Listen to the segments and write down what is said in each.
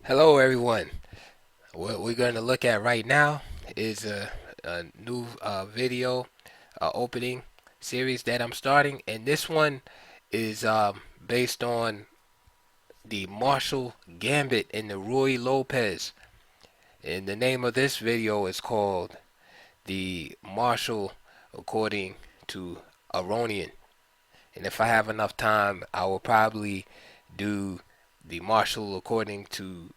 Hello, everyone. What we're going to look at right now is a new video opening series that I'm starting, and this one is based on the Marshall Gambit and the Ruy Lopez. And the name of this video is called the Marshall according to Aronian. And if I have enough time, I will probably do the Marshall according to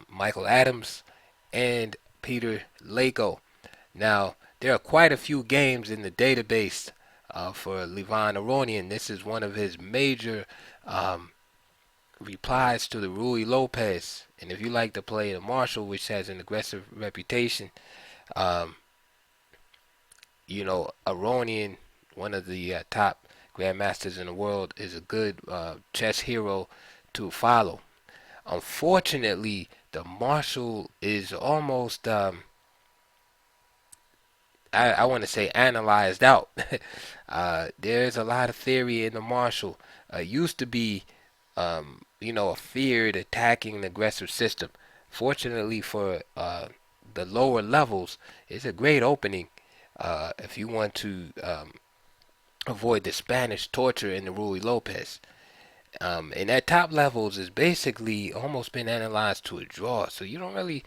Michael Adams and Peter Lako. Now, there are quite a few games in the database for Levon Aronian. This is one of his major um, replies to the Ruy Lopez. And if you like to play the Marshall, which has an aggressive reputation, um, Aronian, one of the top grandmasters in the world, is a good chess hero to follow. Unfortunately, the Marshall is almost I want to say analyzed out. There's a lot of theory in the Marshall. Used to be, a feared attacking and aggressive system. Fortunately for the lower levels, it's a great opening if you want to avoid the Spanish torture in the Ruy Lopez. And at top levels is basically almost been analyzed to a draw. So you don't really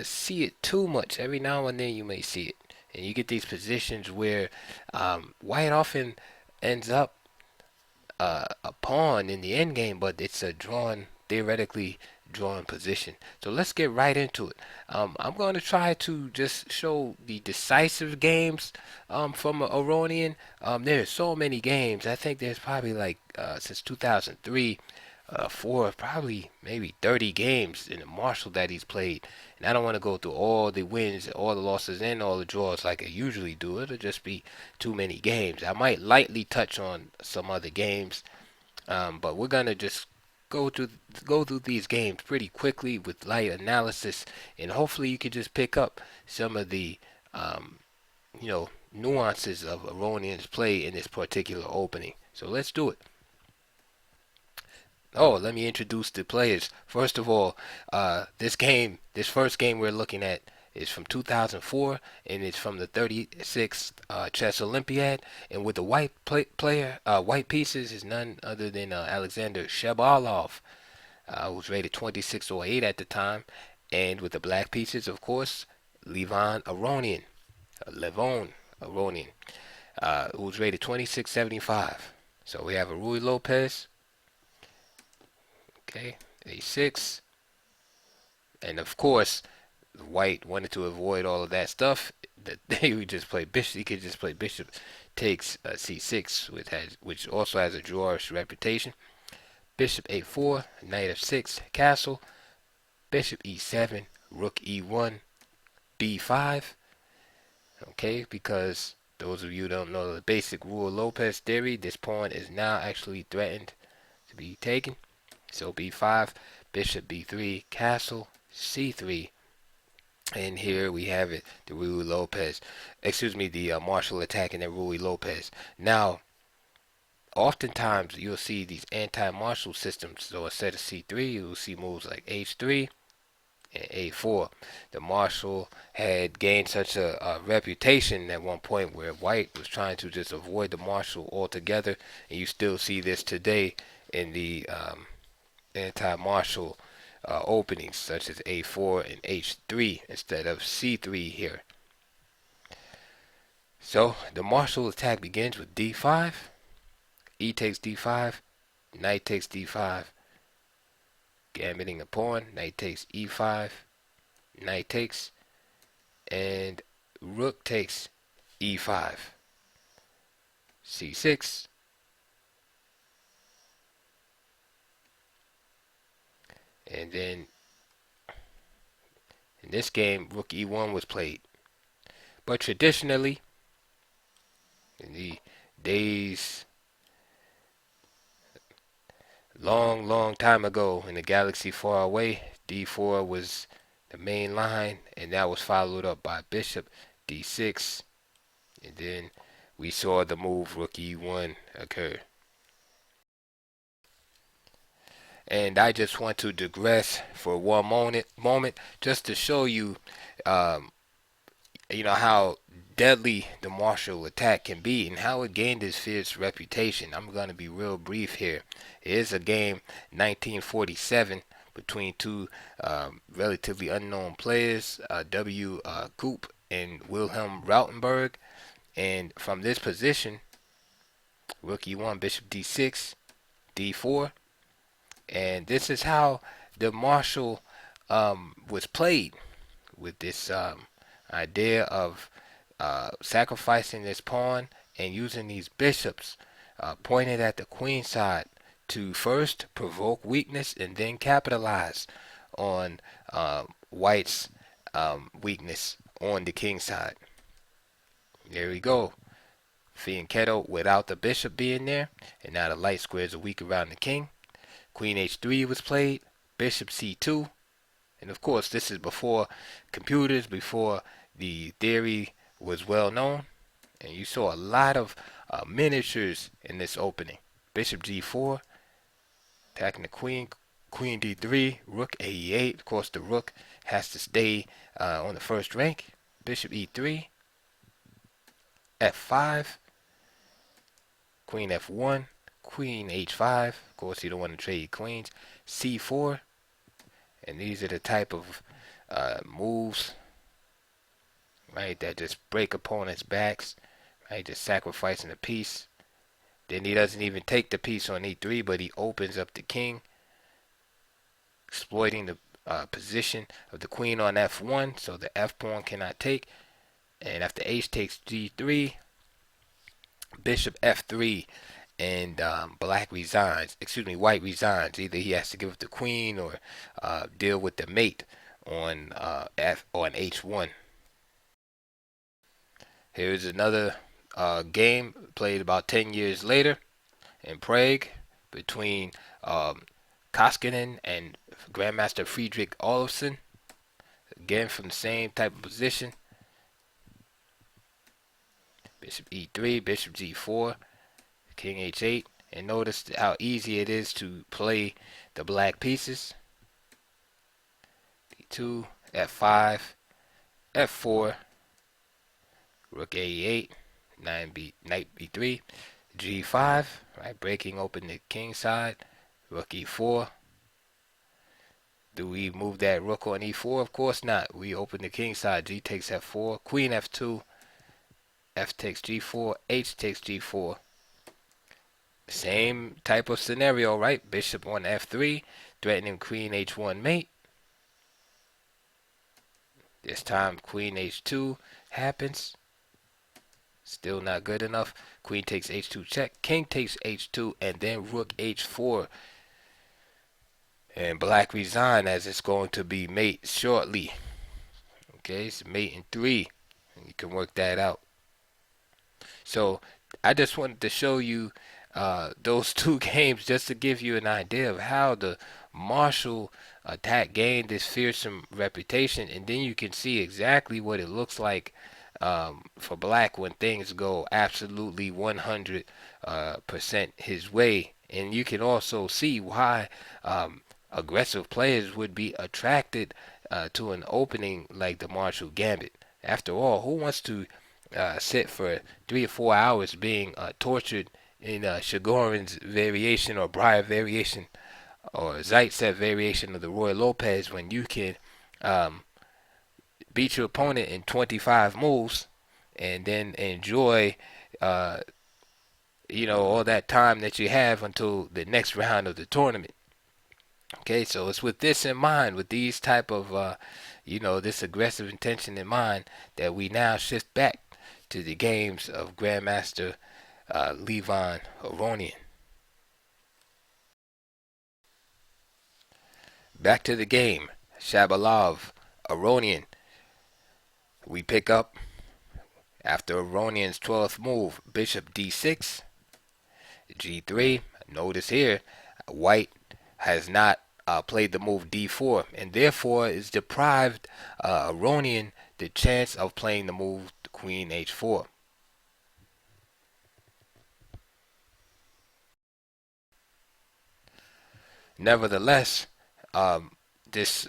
see it too much. Every now and then you may see it, and you get these positions where white often ends up a pawn in the end game, but it's a theoretically drawn position. So let's get right into it. I'm going to try to just show the decisive games from Aronian. There's so many games. I think there's probably like since 2003, four, probably maybe 30 games in the Marshall that he's played. And I don't want to go through all the wins, all the losses, and all the draws like I usually do. It'll just be too many games. I might lightly touch on some other games, but we're gonna just go through go through these games pretty quickly with light analysis, and hopefully you can just pick up some of the nuances of Aronian's play in this particular opening. So let's do it. Oh, let me introduce the players. First of all, this first game we're looking at is from 2004, and it's from the 36th Chess Olympiad. And with the white pieces is none other than Alexander Shabalov, who was rated 2608 at the time. And with the black pieces, of course, Levon Aronian, who was rated 2675. So we have a Ruy Lopez, okay, a6, and of course, White wanted to avoid all of that stuff. That he would just play bishop. He could just play bishop takes c6, which also has a drawerish reputation. Bishop a4, knight f6, castle. Bishop e7, rook e1, b5. Okay, because those of you who don't know the basic Ruy Lopez theory, this pawn is now actually threatened to be taken. So b5, bishop b3, castle, c3, and here we have it, the Ruy Lopez, excuse me, the Marshall attacking the Ruy Lopez. Now, oftentimes you'll see these anti-Marshall systems. So instead of c3, you'll see moves like h3 and a4. The Marshall had gained such a reputation at one point where White was trying to just avoid the Marshall altogether, and you still see this today in the anti-Marshall openings such as a4 and h3 instead of c3 here. So the Marshall attack begins with d5, e takes d5, knight takes d5, gambiting the pawn, knight takes e5, knight takes, and rook takes e5, c6, and then in this game, rook e1 was played. But traditionally, in the days long, long time ago in a galaxy far away, d4 was the main line, and that was followed up by bishop d6, and then we saw the move rook e1 occur. And I just want to digress for one moment just to show you, um, how deadly the martial attack can be and how it gained its fierce reputation. I'm going to be real brief here. It is a game 1947 between two relatively unknown players, W. Koop and Wilhelm Rautenberg. And from this position, rook e1, bishop d6, d4, and this is how the martial was played with this idea of sacrificing this pawn and using these bishops pointed at the queen side to first provoke weakness and then capitalize on white's weakness on the king side. There we go. Fianchetto without the bishop being there, and now the light squares are weak around the king. Queen h3 was played, bishop c2, and of course this is before computers, before the theory was well known, and you saw a lot of miniatures in this opening. Bishop g4, attacking the queen, queen d3, rook a8. Of course the rook has to stay on the first rank. Bishop e3, f5, queen f1, queen h5. Of course you don't want to trade queens. c4, and these are the type of moves, right, that just break opponents' backs, right, just sacrificing a piece. Then he doesn't even take the piece on e3, but he opens up the king, exploiting the position of the queen on f1, so the f pawn cannot take. And after h takes g3, bishop f3, and black resigns. Excuse me, white resigns. Either he has to give up the queen or deal with the mate on h1. Here's another game played about 10 years later in Prague between Koskinen and Grandmaster Friedrich Olofsson. Again from the same type of position. Bishop e3, bishop g4, king h8, and notice how easy it is to play the black pieces. d2, f5, f4, rook a8, knight b3, g5, right, breaking open the king side, rook e4. Do we move that rook on e4? Of course not. We open the king side. G takes f4, queen f2, f takes g4, h takes g4. Same type of scenario, right? Bishop on f3, threatening queen h1 mate. This time queen h2 happens. Still not good enough. Queen takes h2 check. King takes h2, and then rook h4. And black resign, as it's going to be mate shortly. Okay, it's mate in 3. And you can work that out. So I just wanted to show you those two games just to give you an idea of how the martial attack gained this fearsome reputation, and then you can see exactly what it looks like for black when things go absolutely 100% his way. And you can also see why aggressive players would be attracted to an opening like the martial gambit. After all, who wants to sit for 3 or 4 hours being tortured in Chigorin's variation or Breyer variation or Zaitsev variation of the Ruy Lopez when you can beat your opponent in 25 moves and then enjoy all that time that you have until the next round of the tournament. Okay, so it's with this in mind, with these type of this aggressive intention in mind, that we now shift back to the games of Grandmaster Levon Aronian. Back to the game. Shabalov, Aronian. We pick up after Aronian's 12th move, bishop d6, g3. Notice here, white has not played the move d4, and therefore is deprived Aronian the chance of playing the move queen h4. Nevertheless, this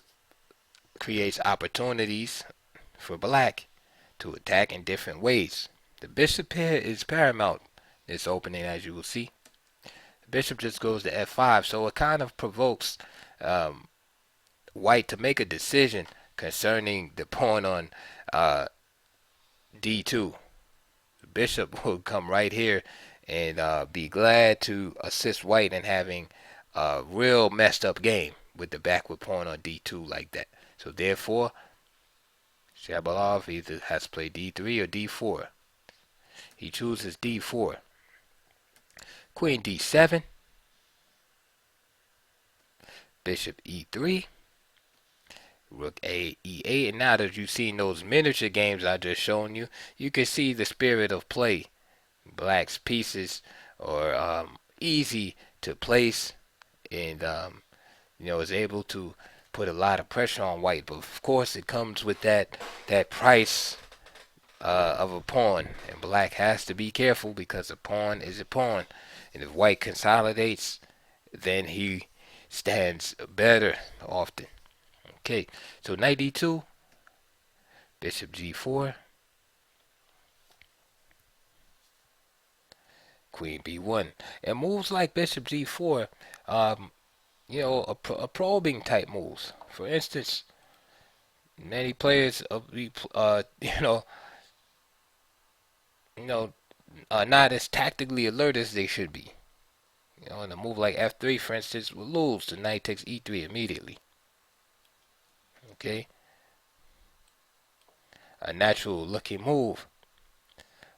creates opportunities for black to attack in different ways. The bishop here is paramount this opening, as you will see. The bishop just goes to f5, so it kind of provokes um, white to make a decision concerning the pawn on d2. The bishop will come right here and be glad to assist white in having a real messed up game with the backward pawn on d2 like that. So therefore, Shabalov either has to play d3 or d4. He chooses d4. Queen d7. Bishop e3. Rook a e8. And now that you've seen those miniature games I just shown you, you can see the spirit of play. Black's pieces are easy to place, and is able to put a lot of pressure on white. But of course, it comes with that price of a pawn, and black has to be careful because a pawn is a pawn, and if white consolidates, then he stands better often. Okay, so knight d2, bishop g4, queen b1, and moves like bishop g4, a probing type moves. For instance, many players not as tactically alert as they should be. In a move like f3, for instance, will lose. The knight takes e3 immediately. Okay, a natural looking move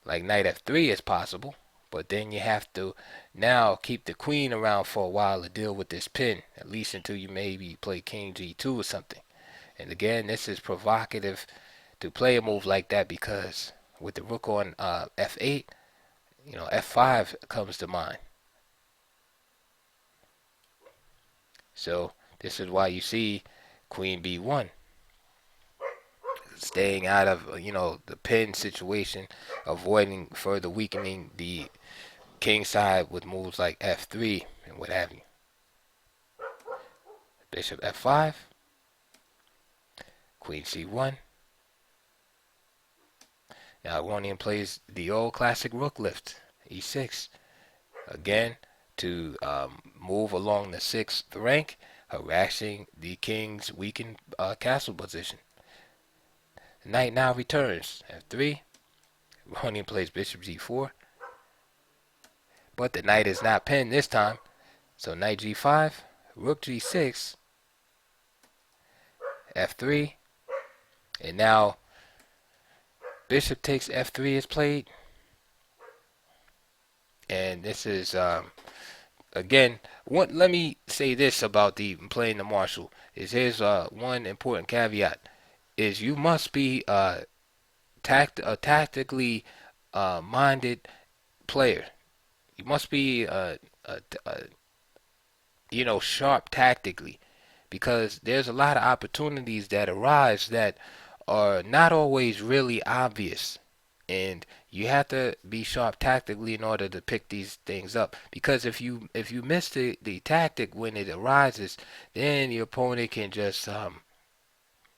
like knight f3 is possible, but then you have to now keep the queen around for a while to deal with this pin, at least until you maybe play king g2 or something. And again, this is provocative to play a move like that because with the rook on f8, f5 comes to mind. So this is why you see queen b1, staying out of the pin situation, avoiding further weakening the king side with moves like f3 and what have you. Bishop f5, queen c1. Now Aronian plays the old classic rook lift, e6, again to move along the 6th rank, harassing the king's weakened castle position. The knight now returns, f3. Aronian plays bishop g4, but the knight is not pinned this time, so knight g5, rook g6, f3, and now bishop takes f3 is played. And this is again, let me say this about playing the Marshall is here's one important caveat is you must be a tactically minded player. You must be sharp tactically, because there's a lot of opportunities that arise that are not always really obvious, and you have to be sharp tactically in order to pick these things up, because if you miss the tactic when it arises, then your opponent can just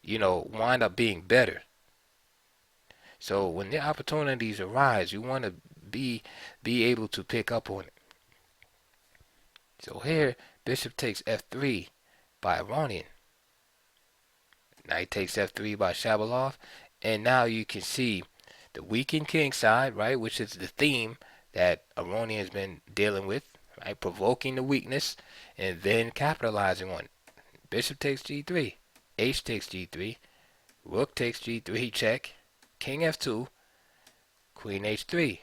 wind up being better. So when the opportunities arise, you want to be able to pick up on it. So here bishop takes f3 by Aronian, knight takes f3 by Shabalov, and now you can see the weakened king side, right, which is the theme that Aronian has been dealing with, right, provoking the weakness and then capitalizing on it. Bishop takes g3, h takes g3, rook takes g3 check, king f2, queen h3.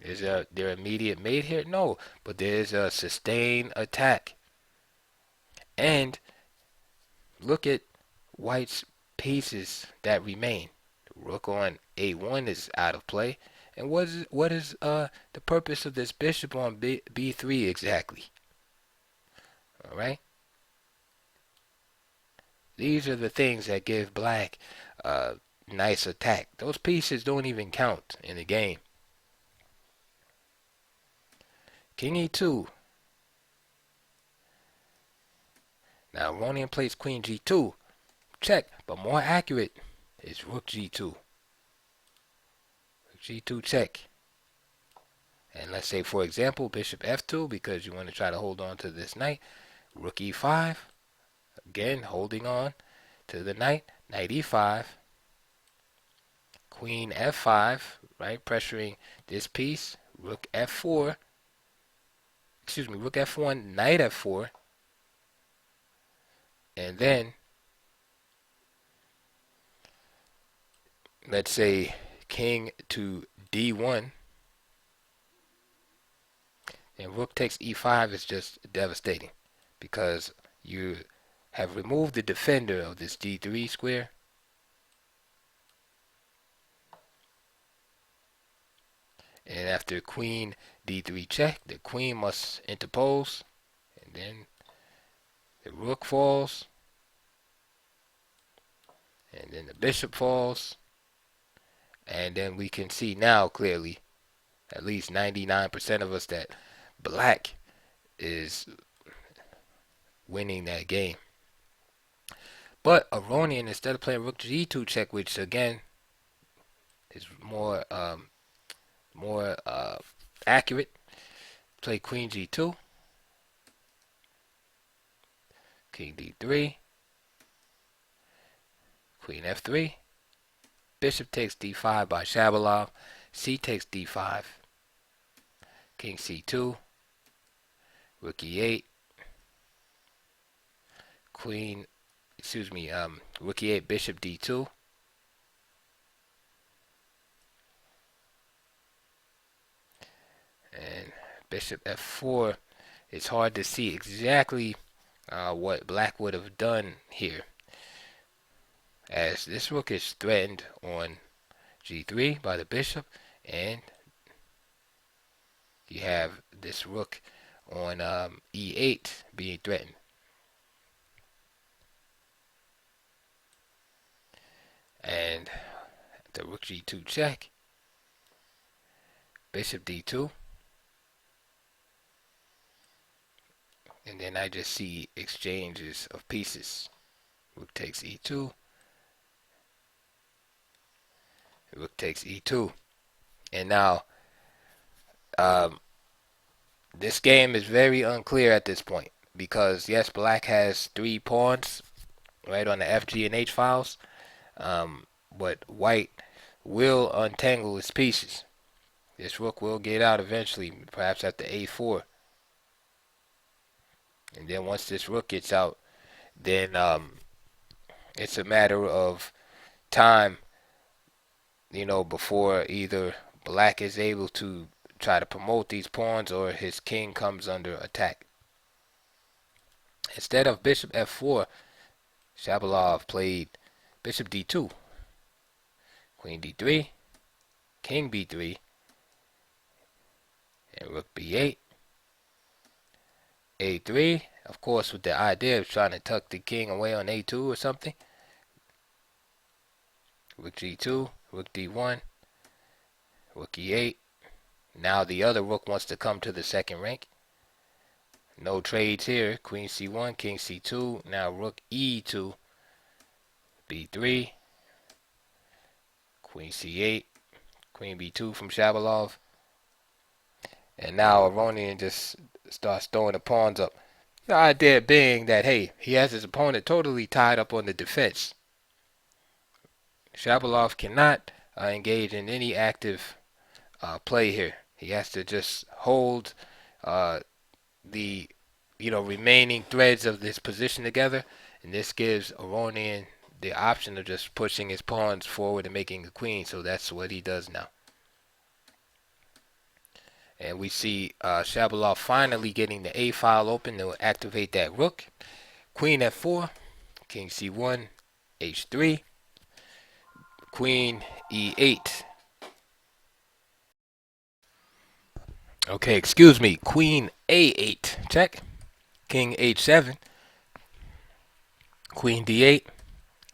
Is there immediate mate here? No, but there's a sustained attack. And look at white's pieces that remain. Rook on a1 is out of play. And what is the purpose of this bishop on b3 exactly? All right. These are the things that give black a nice attack. Those pieces don't even count in the game. King e2. Now Aronian plays queen g2. Check, but more accurate is rook g2. Rook g2 check. And let's say, for example, bishop f2, because you want to try to hold on to this knight. Rook e5. Again, holding on to the knight. Knight e5. Queen f5, right? Pressuring this piece. Rook f4. Excuse me, rook f1, knight f4. And then, let's say, king to d1. And rook takes e5 is just devastating, because you have removed the defender of this d3 square. And after queen d3 check, the queen must interpose, and then the rook falls, and then the bishop falls, and then we can see now clearly, at least 99% of us, that black is winning that game. But Aronian, instead of playing rook g2 check, which again is more accurate, play queen g2, king d3, queen f3, bishop takes d5 by Shabalov, c takes d5, king c2, rook e8, rook e8, bishop d2, and bishop f4. It's hard to see exactly what black would have done here, as this rook is threatened on g3 by the bishop, and you have this rook on e8 being threatened. And the rook g2 check, bishop d2, and then I just see exchanges of pieces. Rook takes e2, rook takes e2, and now this game is very unclear at this point, because yes, black has 3 pawns right on the FG and H files, but white will untangle its pieces. This rook will get out eventually, perhaps at the a4. And then once this rook gets out, then it's a matter of time, before either black is able to try to promote these pawns or his king comes under attack. Instead of bishop f4, Shabalov played bishop d2, queen d3, king b3, and rook b8, a3, of course with the idea of trying to tuck the king away on a2 or something. Rook g2, rook d1, rook e8. Now the other rook wants to come to the second rank. No trades here. Queen c1, king c2. Now rook e2, b3, queen c8, queen b2 from Shabalov. And now Aronian just starts throwing the pawns up. The idea being that, hey, he has his opponent totally tied up on the defense. Shabalov cannot engage in any active play here. He has to just hold the remaining threads of this position together, and this gives Aronian the option of just pushing his pawns forward and making a queen. So that's what he does now. And we see Shabalov finally getting the A file open to activate that rook. Queen f4, king c1, h3, queen e8. Okay, excuse me, queen a8, check. King h7, queen d8,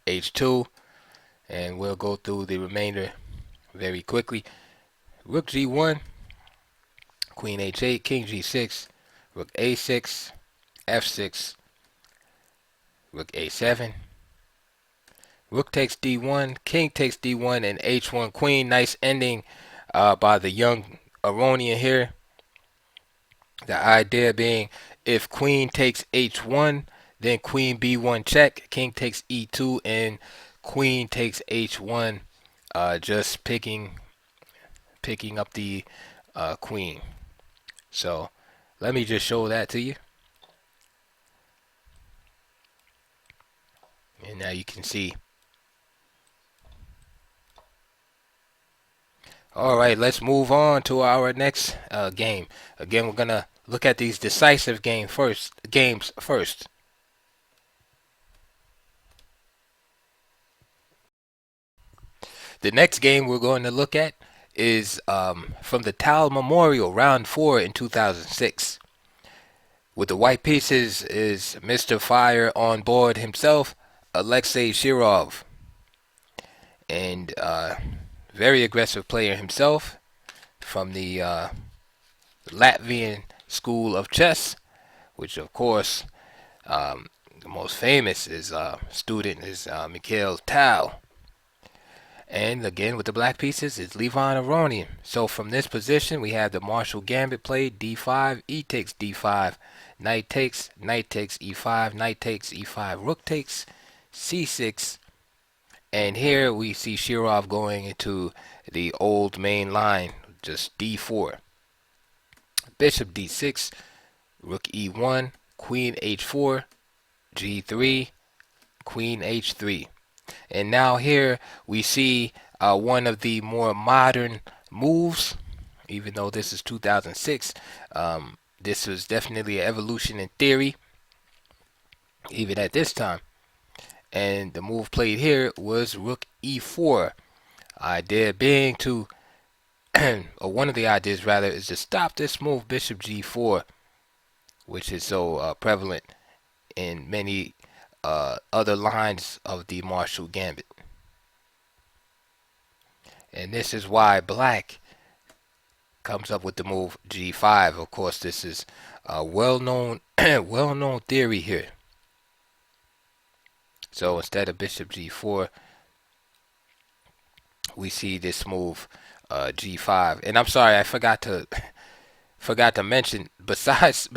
h2, and we'll go through the remainder very quickly. Rook g1, queen h8, king g6, rook a6, f6, Rook a7. Rook takes d1, king takes d1, and h1 queen. Nice ending by the young Aronian here. The idea being if queen takes h1, then queen b1 check, king takes e2, and queen takes h1, just picking up the queen. So let me just show that to you. And now you can see. All right, let's move on to our next game. Again, we're gonna look at these decisive games first. The next game we're going to look at is from the Tal Memorial, round 4 in 2006. With the white pieces is Mr. Fire on board himself, Alexei Shirov, and very aggressive player himself from the Latvian school of chess, which of course the most famous student is Mikhail Tal. And again with the black pieces is Levon Aronian. So from this position we have the Marshall Gambit played, d5, e takes d5, knight takes e5, knight takes e5, rook takes c6, and here we see Shirov going into the old main line, just d4, bishop d6, rook e1, queen h4, g3, queen h3. And now here we see one of the more modern moves. Even though this is 2006, this was definitely an evolution in theory, even at this time. And the move played here was rook e4. Idea being to, or one of the ideas rather, is to stop this move bishop g4, which is so prevalent in many other lines of the Marshall Gambit. And this is why black comes up with the move g5. Of course, this is a well-known theory here. So instead of bishop g4, we see this move g5. And I'm sorry, I forgot to mention, besides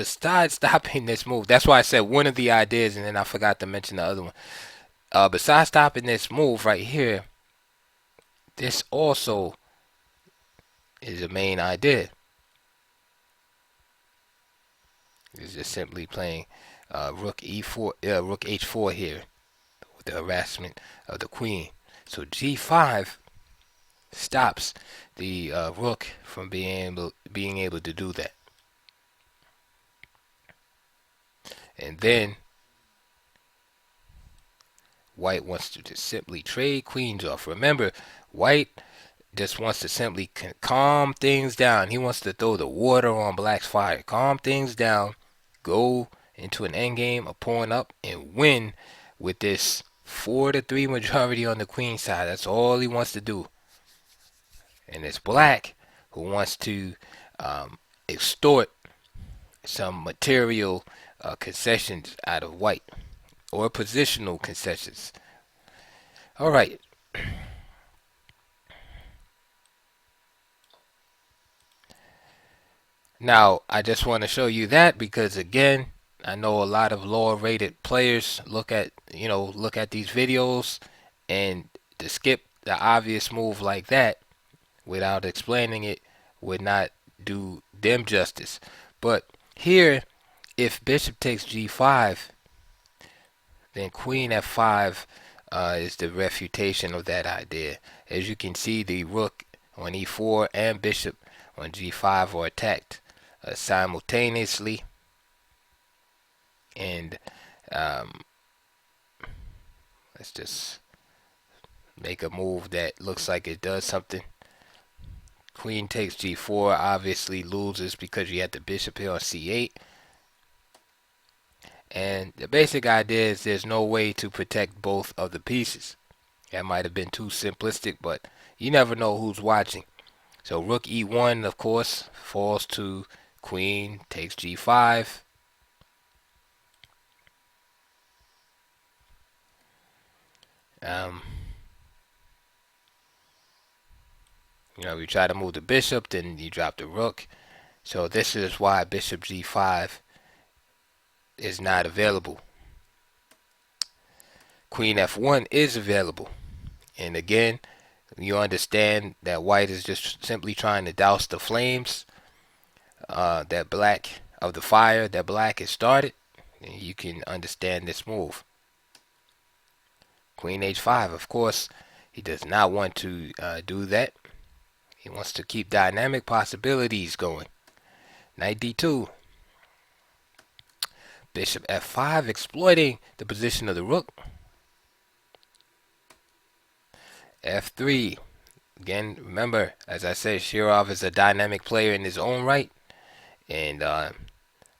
stopping this move, that's why I said one of the ideas, and then I forgot to mention the other one. Besides stopping this move right here, this also is the main idea. It's just simply playing rook e4, rook h4 here with the harassment of the queen. So g5 stops the rook from being able to do that. And then white wants to just simply trade queens off. Remember, white just wants to simply calm things down. He wants to throw the water on black's fire. Calm things down, go into an endgame, a pawn up, and win with this 4-3 majority on the queen side. That's all he wants to do. And it's black who wants to extort some material concessions out of white, or positional concessions. All right. Now, I just want to show you that because, again, I know a lot of lower rated players look at these videos, and to skip the obvious move like that without explaining it would not do them justice. But here, if bishop takes g5, then queen f5 is the refutation of that idea. As you can see, the rook on e4 and bishop on g5 are attacked simultaneously. And let's just make a move that looks like it does something. Queen takes g4, obviously loses because you have the bishop here on c8. And the basic idea is there's no way to protect both of the pieces. That might have been too simplistic, but you never know who's watching. So rook e1, of course, falls to queen takes g5. Um, you try to move the bishop, then you drop the rook. So this is why bishop g5 is not available. Queen f1 is available. And again, you understand that white is just simply trying to douse the flames that black of the fire that black has started. And you can understand this move. Queen h5, of course, he does not want to do that. He wants to keep dynamic possibilities going. Knight d2. Bishop f5, exploiting the position of the rook. f3. Again, remember, as I said, Shirov is a dynamic player in his own right. And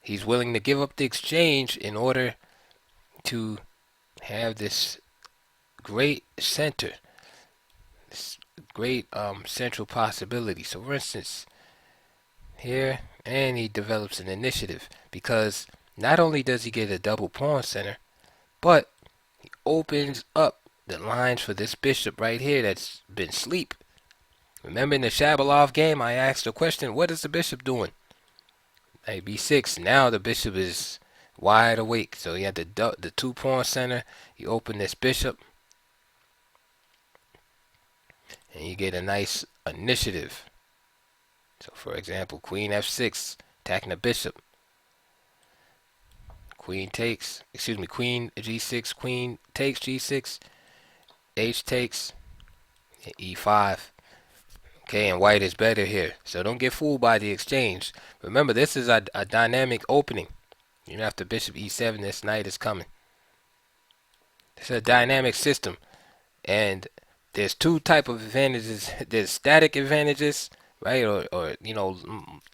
he's willing to give up the exchange in order to have this great center. This great central possibility. So for instance, here, and he develops an initiative. Because not only does he get a double pawn center, but he opens up the lines for this bishop right here that's been asleep. Remember in the Shabalov game, I asked the question, what is the bishop doing? Knight b6. Now the bishop is wide awake. So you have the two pawn center. You open this bishop, and you get a nice initiative. So for example, queen f6, attacking the bishop. Queen takes, excuse me, queen g6, queen takes g6, h takes, e5. Okay, and white is better here. So don't get fooled by the exchange. Remember, this is a dynamic opening. You know, after bishop e7, this knight is coming. It's a dynamic system. And there's two type of advantages. There's static advantages, right? Or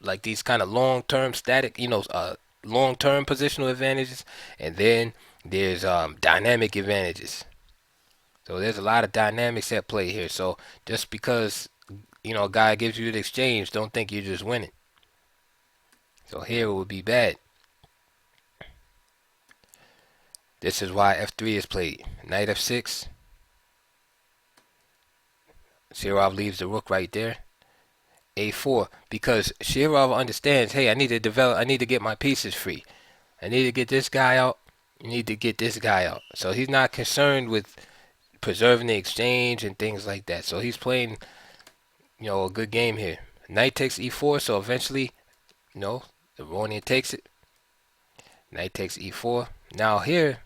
like these kind of long-term static, long-term positional advantages. And then there's dynamic advantages. So there's a lot of dynamics at play here. So just because a guy gives you the exchange, don't think you're just winning. So here it would be bad. This is why f3 is played. Knight f6. Shirov leaves the rook right there. a4, because Shirov understands, hey, I need to get my pieces free. I need to get this guy out. You need to get this guy out. So he's not concerned with preserving the exchange and things like that. So he's playing a good game here. Knight takes e4, so eventually, Aronian takes it. Knight takes e4. Now here,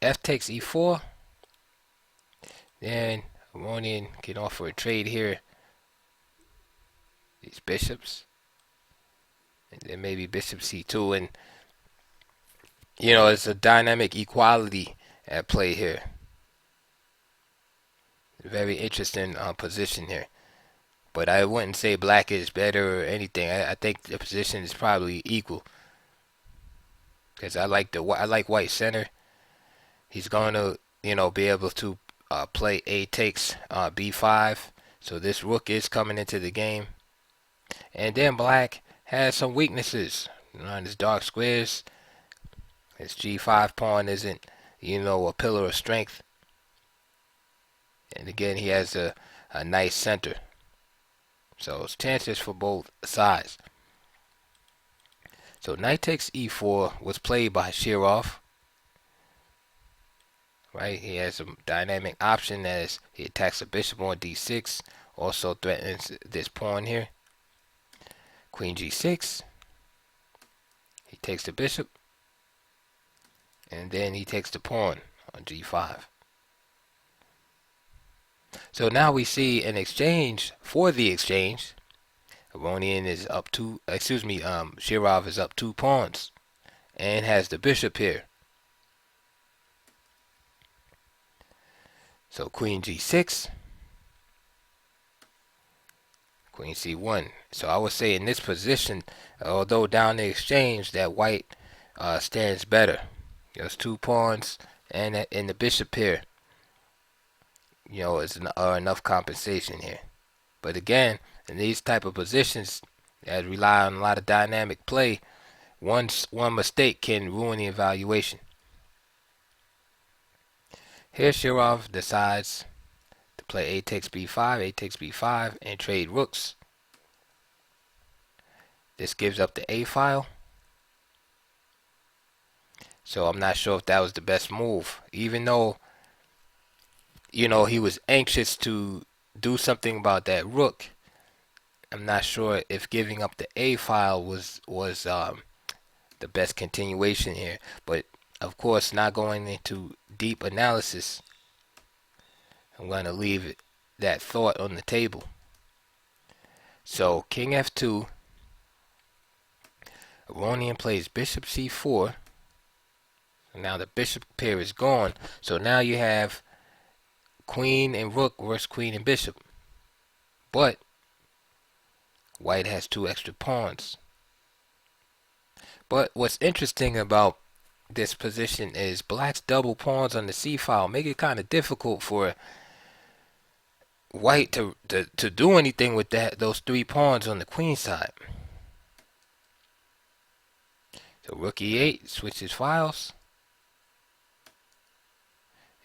f takes e4. Then Aronian can offer a trade here. These bishops. And then maybe bishop c2. And, it's a dynamic equality at play here. Very interesting position here. But I wouldn't say black is better or anything. I think the position is probably equal. Because I like white center. He's going to, be able to play a takes b5. So this rook is coming into the game. And then black has some weaknesses. On his dark squares, his g5 pawn isn't, a pillar of strength. And again, he has a nice center. So it's chances for both sides. So knight takes e4 was played by Shirov. Right, he has a dynamic option as he attacks the bishop on d6. Also threatens this pawn here. Queen g6. He takes the bishop. And then he takes the pawn on g5. So now we see an exchange for the exchange. Aronian is up Shirov is up 2 pawns and has the bishop here. So queen g6, queen c1. So I would say in this position, although down the exchange, that white stands better. There's 2 pawns and the bishop here. Is enough compensation here. But again, in these type of positions that rely on a lot of dynamic play, one mistake can ruin the evaluation. Here Shirov decides to play a takes b5, a takes b5, and trade rooks. This gives up the a file. So I'm not sure if that was the best move. Even though, he was anxious to do something about that rook, I'm not sure if giving up the a file was the best continuation here. But of course, not going into deep analysis, I'm going to leave that thought on the table. So king f2. Aronian plays bishop c4. Now the bishop pair is gone. So now you have queen and rook versus queen and bishop. But white has 2 extra pawns. But what's interesting about this position is black's double pawns on the c file make it kind of difficult for white to do anything with those 3 pawns on the queen side. So rook e8 switches files.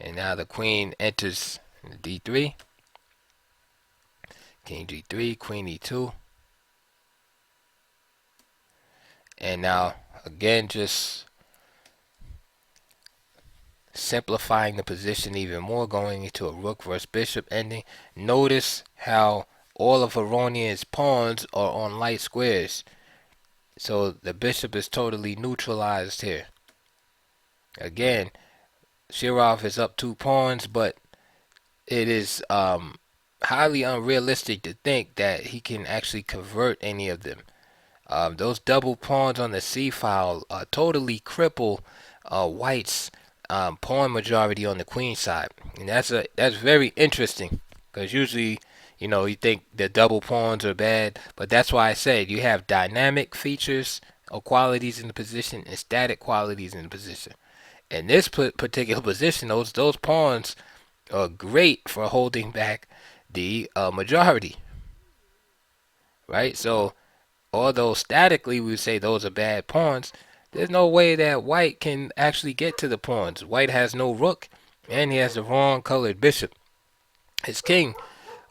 And now the queen enters d3. King g3, queen e2. And now, again, just simplifying the position even more, going into a rook versus bishop ending. Notice how all of Aronian's pawns are on light squares. So the bishop is totally neutralized here. Again, Shirov is up 2 pawns, but it is highly unrealistic to think that he can actually convert any of them. Those double pawns on the c file totally cripple white's pawn majority on the queen side, and that's very interesting, because usually you think the double pawns are bad, but that's why I said you have dynamic features or qualities in the position and static qualities in the position. In this particular position, those pawns are great for holding back the majority, right? So although statically we would say those are bad pawns, there's no way that white can actually get to the pawns. White has no rook, and he has the wrong colored bishop. His king,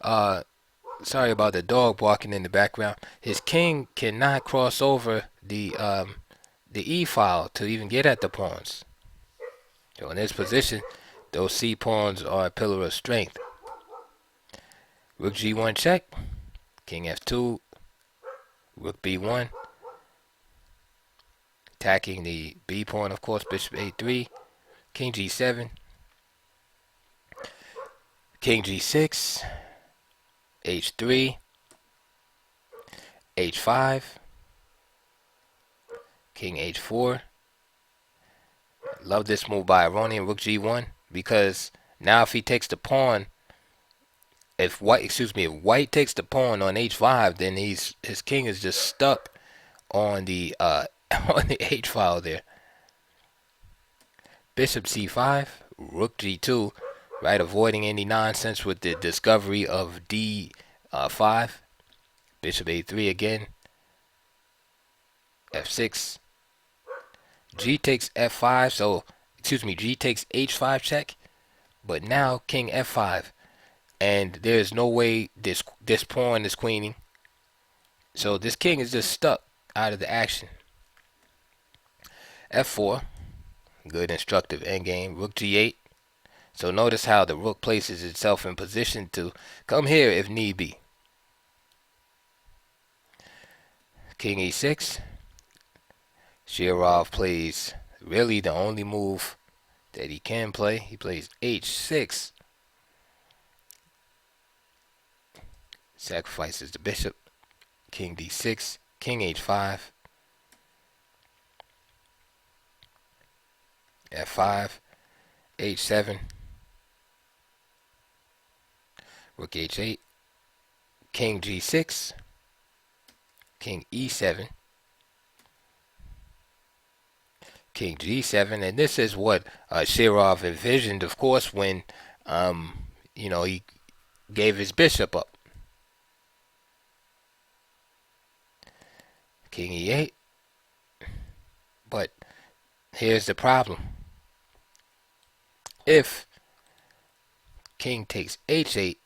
sorry about the dog barking in the background. His king cannot cross over the e file to even get at the pawns. So in this position, those c pawns are a pillar of strength. Rook g1 check, king f2, rook b1, attacking the b pawn, of course, bishop a3, king g7, king g6, h3, h5, king h4. Love this move by Aronian, rook g1, because now if he takes the pawn, if white takes the pawn on h5, then his king is just stuck on the on the h file there. Bishop c5, rook g2, right, avoiding any nonsense with the discovery of d5. Bishop a3 again. f6. G takes f5, so G takes h5 check, but now king f5, and there's no way this pawn is queening, so this king is just stuck out of the action. f4, good instructive endgame. Rook g8. So notice how the rook places itself in position to come here if need be. King e6. Shirov plays really the only move that he can play. He plays h6. Sacrifices the bishop. King d6. King h5. f5. h7. Rook h8. King g6. King e7. King g7, and this is what Shirov envisioned, of course, when he gave his bishop up. King e8. But here's the problem. If king takes h8,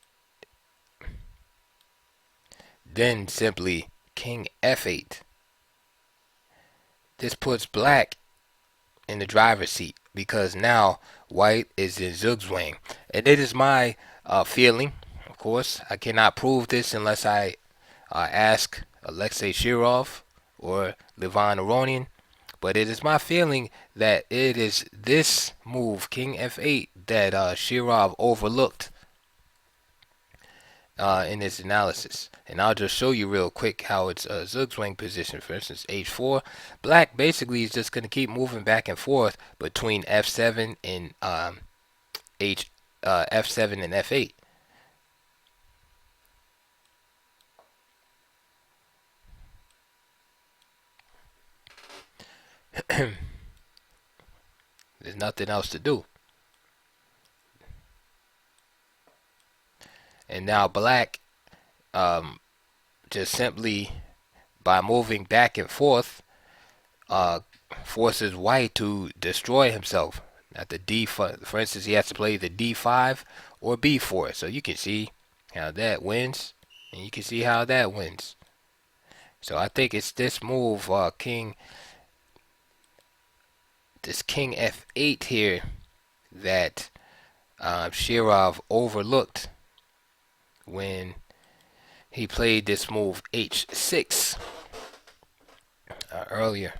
then simply king f8. This puts black in the driver's seat because now white is in zugzwang. And it is my feeling, of course. I cannot prove this unless I ask Alexei Shirov or Levon Aronian. But it is my feeling that it is this move, king f8, that Shirov overlooked in his analysis. And I'll just show you real quick how it's a zugzwang position. For instance, h4. Black basically is just going to keep moving back and forth between f7 and f7 and f8. There's nothing else to do. And now black just simply by moving back and forth forces white to destroy himself. At the D, for instance, he has to play the D5 or B4. So you can see how that wins, and you can see how that wins. So I think it's this move, this king f8 here, that Shirov overlooked when he played this move h6 earlier.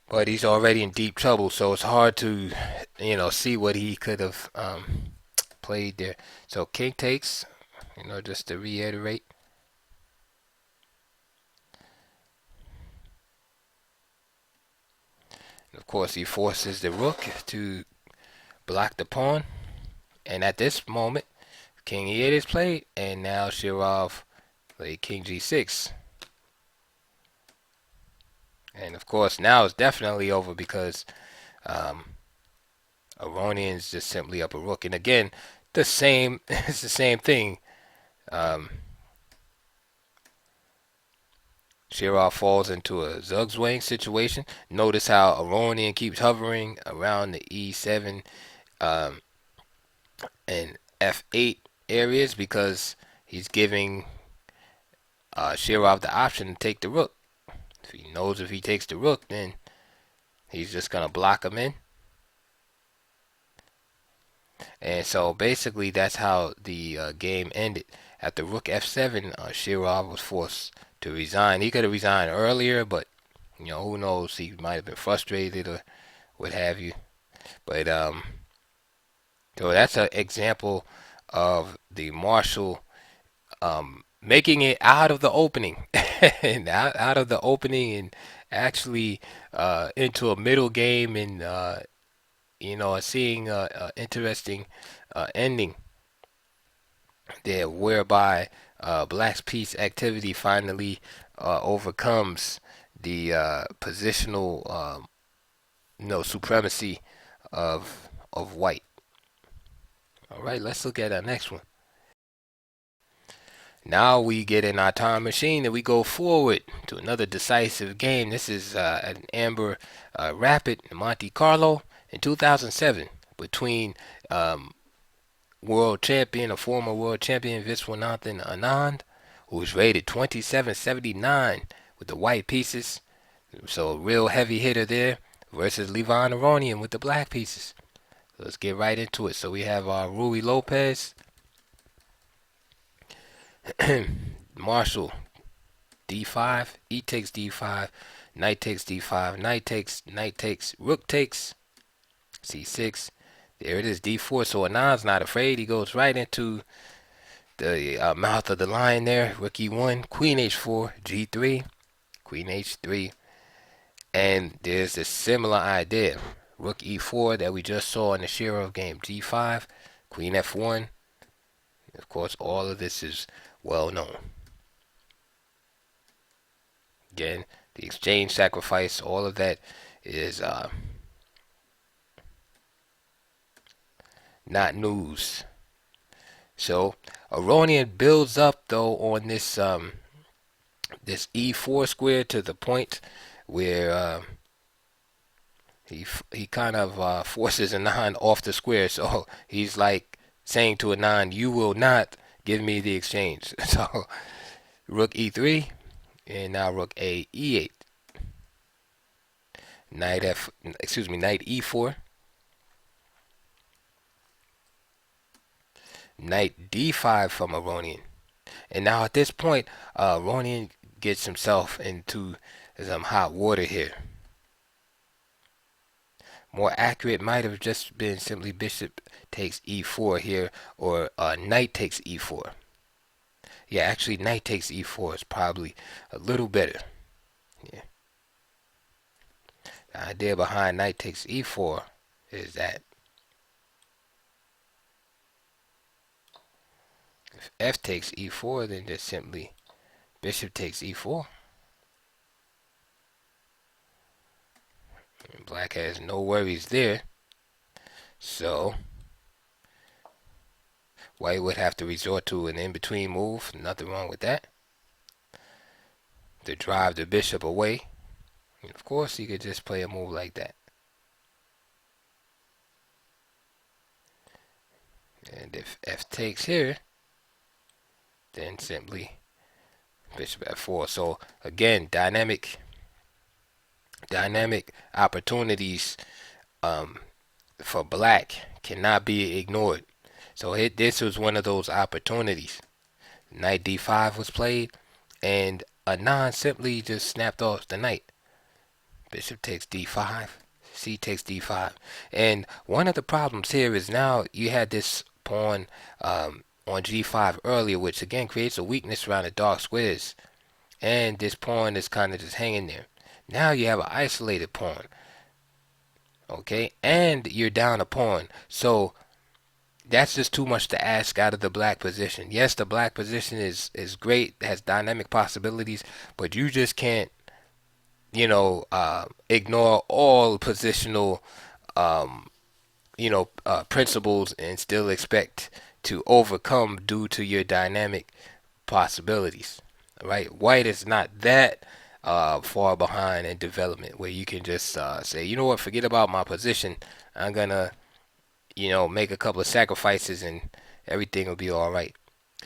But he's already in deep trouble, so it's hard to, see what he could have played there. So king takes, just to reiterate. Of course, he forces the rook to block the pawn. And at this moment, king e8 is played, and now Shirov played king g6. And of course, now it's definitely over because Aronian's just simply up a rook. And again, it's the same thing. Shirov falls into a zugzwang situation. Notice how Aronian keeps hovering around the e7 and f8 areas because he's giving Shirov the option to take the rook. If he knows if he takes the rook, then he's just going to block him in. And so basically that's how the game ended. After rook f7, Shirov was forced to resign. He could have resigned earlier, but who knows? He might have been frustrated or what have you. But so that's an example of the marshal making it out of the opening, and out of the opening, and actually into a middle game, and seeing an interesting ending there, whereby Black's piece activity finally overcomes the positional supremacy of white. All right, let's look at our next one. Now we get in our time machine and we go forward to another decisive game. This is an Amber Rapid in Monte Carlo in 2007 between world champion, a former world champion, Viswanathan Anand, who was rated 2779 with the white pieces. So a real heavy hitter there versus Levon Aronian with the black pieces. So let's get right into it. So we have Ruy Lopez, Marshall, d5, e takes d5, knight takes d5, knight takes, rook takes, c6. There it is, d4. So Anand's not afraid. He goes right into the mouth of the lion there. Rook e1, queen h4, g3, queen h3. And there's a similar idea. Rook e4 that we just saw in the Shirov game. g5, queen f1. Of course, all of this is well known. Again, the exchange, sacrifice, all of that is not news. So Aronian builds up though on this this e4 square to the point where he kind of forces a 9 off the square. So he's like saying to a 9, you will not give me the exchange. So rook e3, and now rook a e8. Knight e4. Knight d5 from Aronian. And now at this point, Aronian gets himself into some hot water here. More accurate might have just been simply bishop takes e4 here, or knight takes e4. Yeah, actually knight takes e4 is probably a little better. Yeah. The idea behind knight takes e4 is that if f takes e4, then just simply bishop takes e4. And black has no worries there. So white would have to resort to an in-between move. Nothing wrong with that. To drive the bishop away. And of course, he could just play a move like that. And if f takes here, then simply bishop f4. So again, dynamic opportunities for black cannot be ignored. So this was one of those opportunities. Knight d5 was played, and a 9 simply just snapped off the knight. Bishop takes d5, c takes d5. And one of the problems here is now you had this pawn on g5 earlier, which again creates a weakness around the dark squares. And this pawn is kind of just hanging there. Now you have an isolated pawn. Okay, and you're down a pawn. So that's just too much to ask out of the black position. Yes, the black position is great, has dynamic possibilities, but you just can't, ignore all positional, principles and still expect to overcome due to your dynamic possibilities. Right? White is not that far behind in development where you can just say, you know what, forget about my position. I'm gonna make a couple of sacrifices and everything will be all right.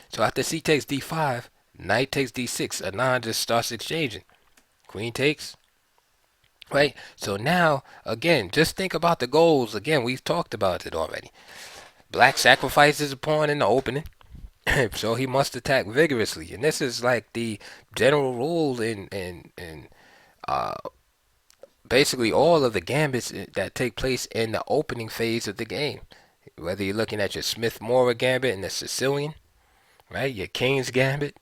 So after c takes d5, knight takes d6, a 9 just starts exchanging. Queen takes, right? So now, again, just think about the goals. Again, we've talked about it already. Black sacrifices a pawn in the opening, so he must attack vigorously. And this is like the general rule in uh, basically all of the gambits that take place in the opening phase of the game. Whether you're looking at your Smith-Morra gambit and the Sicilian, right? Your King's gambit,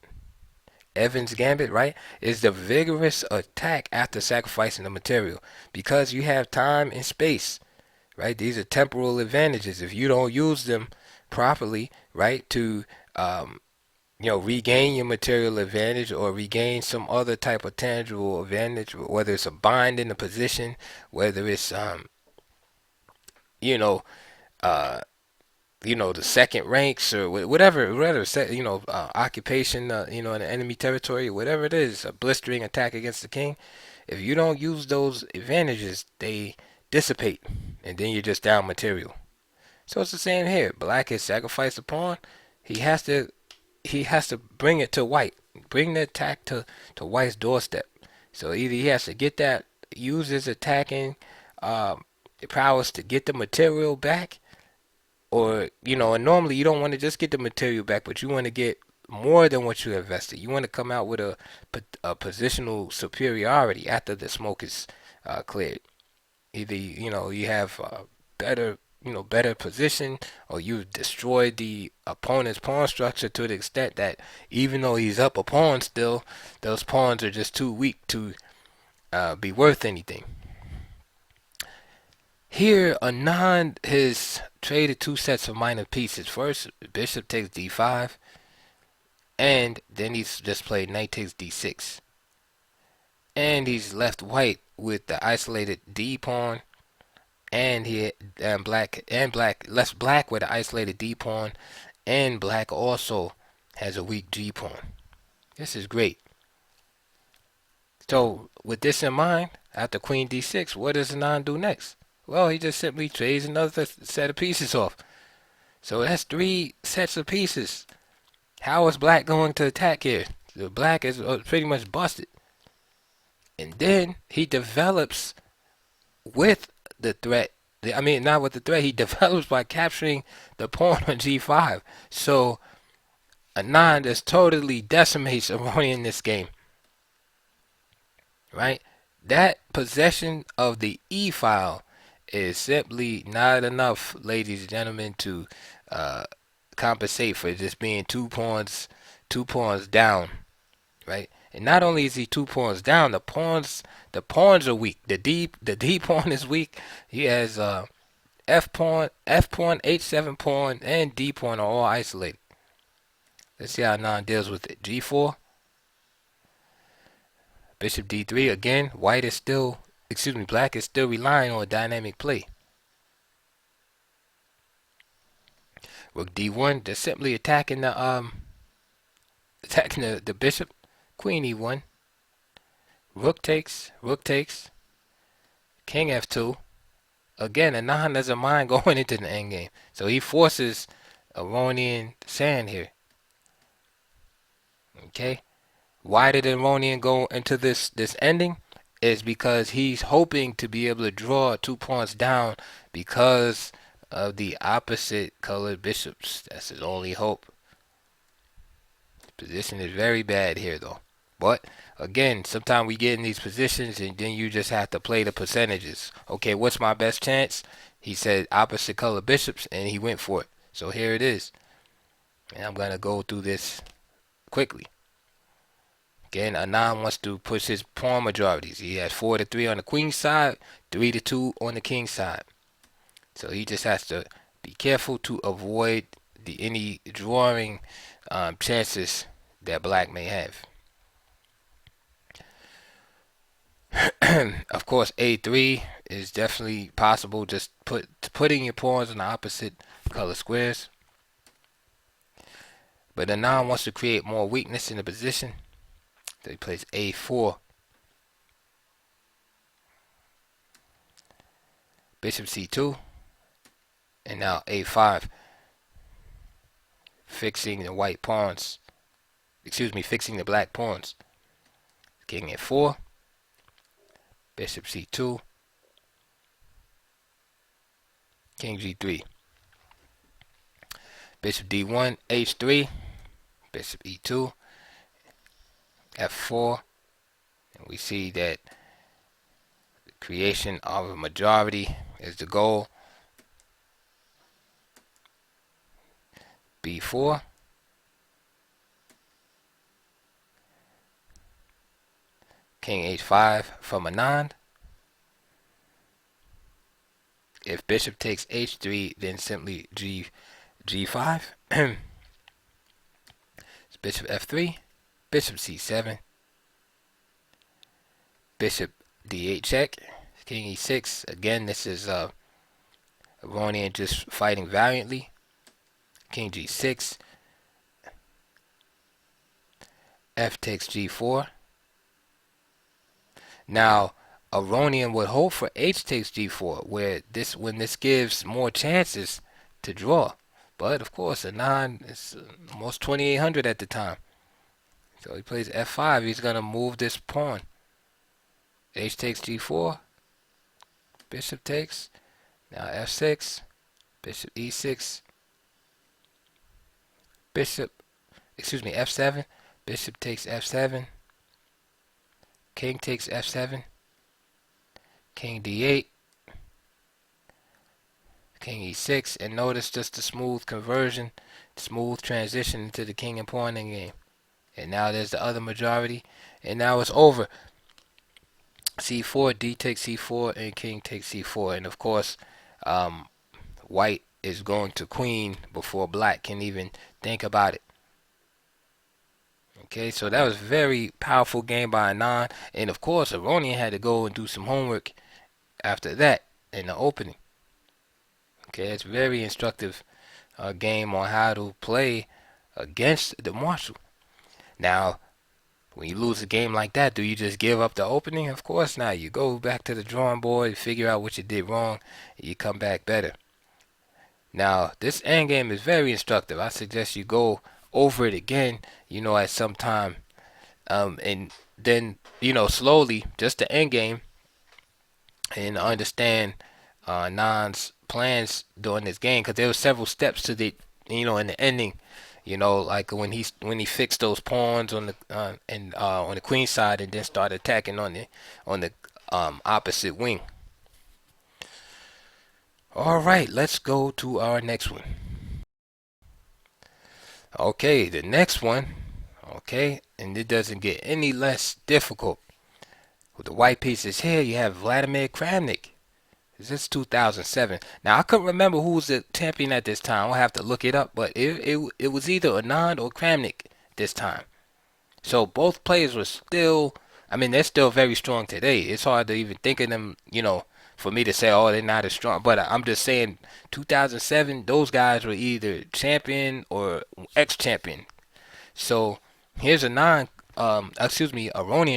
Evans gambit, right? Is the vigorous attack after sacrificing the material. Because you have time and space, right? These are temporal advantages. If you don't use them properly, right, to regain your material advantage or regain some other type of tangible advantage, whether it's a bind in the position, whether it's the second ranks or whatever, occupation, in the enemy territory, whatever it is, a blistering attack against the king. If you don't use those advantages, they dissipate, and then you're just down material. So it's the same here. Black has sacrificed a pawn. He has to bring it to white, bring the attack to white's doorstep. So either he has to get that, use his attacking prowess to get the material back, or and normally you don't want to just get the material back, but you want to get more than what you invested. You want to come out with a positional superiority after the smoke is cleared. Either you have better position, or you've destroyed the opponent's pawn structure to the extent that even though he's up a pawn still, those pawns are just too weak to be worth anything. Here, Anand has traded two sets of minor pieces. First, bishop takes d5, and then he's just played knight takes d6. And he's left white with the isolated d pawn, and black left black with the isolated d pawn, and black also has a weak g pawn. This is great. So with this in mind, after queen d6, what does Anon do next? Well, he just simply trades another set of pieces off. So that's 3 sets of pieces. How is black going to attack here? The black is pretty much busted. And then he develops with the threat. I mean, not with the threat. He develops by capturing the pawn on g5. So Anon just totally decimates Aronian in this game, right? That possession of the E file is simply not enough, ladies and gentlemen, to uh, compensate for just being 2 pawns down, right? And not only is he 2 pawns down, the pawns are weak. The D pawn is weak. He has F pawn, H7 pawn, and D pawn are all isolated. Let's see how Nan deals with it. G4, Bishop D3. Again, black is still relying on dynamic play. Rook D1, just simply attacking the bishop. Queen E1, rook takes, king F2. Again, Anon doesn't mind going into the endgame, so he forces Aronian sand here. Okay, why did Aronian go into this ending? Is because he's hoping to be able to draw 2 pawns down because of the opposite colored bishops. That's his only hope. Position is very bad here though. But again, sometimes we get in these positions and then you just have to play the percentages. Okay, what's my best chance? He said opposite color bishops and he went for it. So here it is. And I'm going to go through this quickly. Again, Anon wants to push his pawn majorities. He has 4-3 on the queen side, 3-2 on the king side. So he just has to be careful to avoid any drawing chances that black may have. Of course, A3 is definitely possible. Just putting your pawns on the opposite color squares. But Anon wants to create more weakness in the position. So he plays A4. Bishop C2. And now A5. Fixing the white pawns. Fixing the black pawns. King F4. Bishop C2. King G3. Bishop D1, H3. Bishop E2. F4. And we see that the creation of a majority is the goal. B4. King H5 from Anon. If bishop takes H3, then simply G5. It's bishop F3, bishop C7, bishop D8 check, king E6. Again, this is Aronian just fighting valiantly. King G6, F takes G4. Now, Aronian would hope for H takes G4, when this gives more chances to draw. But of course, Anon is almost 2800 at the time. So he plays F5. He's going to move this pawn. H takes G4. Bishop takes. Now F6. Bishop E6. F7. Bishop takes F7. King takes F7. King D8. King E6. And notice just the smooth conversion, smooth transition into the king and pawn in game. And now there's the other majority. And now it's over. C4, D takes C4, and king takes C4. And of course, white is going to queen before black can even think about it. Okay, so that was a very powerful game by Anon. And of course, Aronian had to go and do some homework after that in the opening. Okay, it's a very instructive game on how to play against the marshal. Now, When you lose a game like that, do you just give up the opening? Of course not. You go back to the drawing board, figure out what you did wrong, and you come back better. Now, this end game is very instructive. I suggest you go over it again, at some time, and then, slowly, just the end game, and understand Nan's plans during this game, because there were several steps to the, in the ending. Like when he fixed those pawns on the on the queen side, and then started attacking on the opposite wing. All right, let's go to our next one. Okay, the next one. Okay, and it doesn't get any less difficult. With the white pieces here, you have Vladimir Kramnik. This is 2007. Now, I couldn't remember who was the champion at this time. I'll have to look it up, but it was either Anand or Kramnik this time. So both players were still, I mean, they're still very strong today. It's hard to even think of them, for me to say, oh, they're not as strong. But I'm just saying, 2007, those guys were either champion or ex-champion. So here's Aronian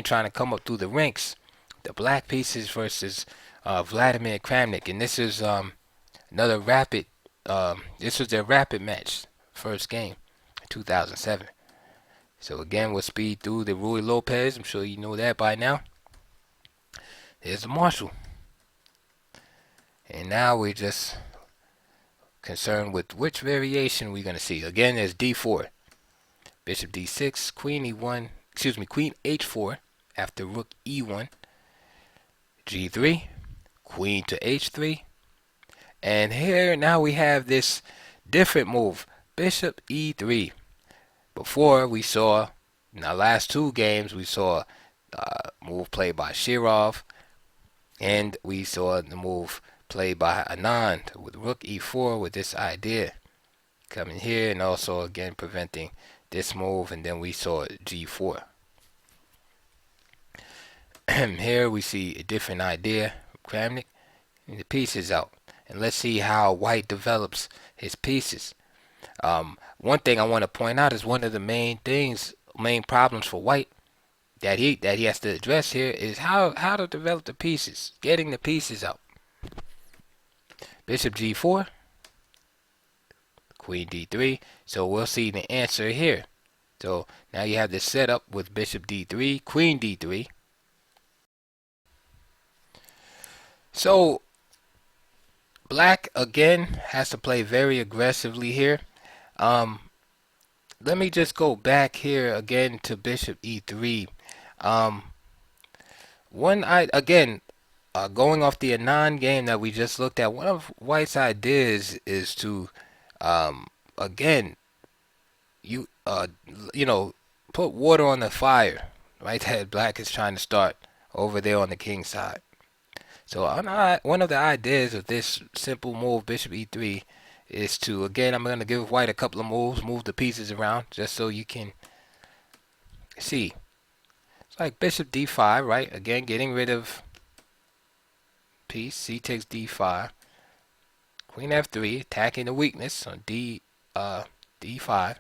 trying to come up through the ranks. The black pieces versus Vladimir Kramnik, and this is another rapid. This was their rapid match, first game, 2007. So again, we'll speed through the Ruy Lopez. I'm sure you know that by now. Here's the Marshall, and now we're just concerned with which variation we're gonna see. Again, there's D4, Bishop D6, Queen E1. Excuse me, Queen H4 after Rook E1, G3. Queen to H3, and here now we have this different move, Bishop E3. Before we saw, in our last two games, we saw move played by Shirov, and we saw the move played by Anand with Rook E4 with this idea coming here, and also again preventing this move, and then we saw G4. Here we see a different idea. Kramnik, and the pieces out, and let's see how white develops his pieces. One thing I want to point out is one of the main problems for white that he has to address here is how to develop the pieces, getting the pieces out. Bishop G4, Queen D3. So we'll see the answer here. So now you have this setup with Bishop D3, Queen D3. So black again has to play very aggressively here. Let me just go back here again to Bishop E3. Going off the Anand game that we just looked at, one of White's ideas is to again put water on the fire, right? That black is trying to start over there on the king side. So one of the ideas of this simple move, Bishop E3, is to, again, I'm going to give white a couple of moves, move the pieces around, just so you can see. It's like Bishop D5, right? Again, getting rid of piece. C takes D5. Queen F3, attacking the weakness on D5.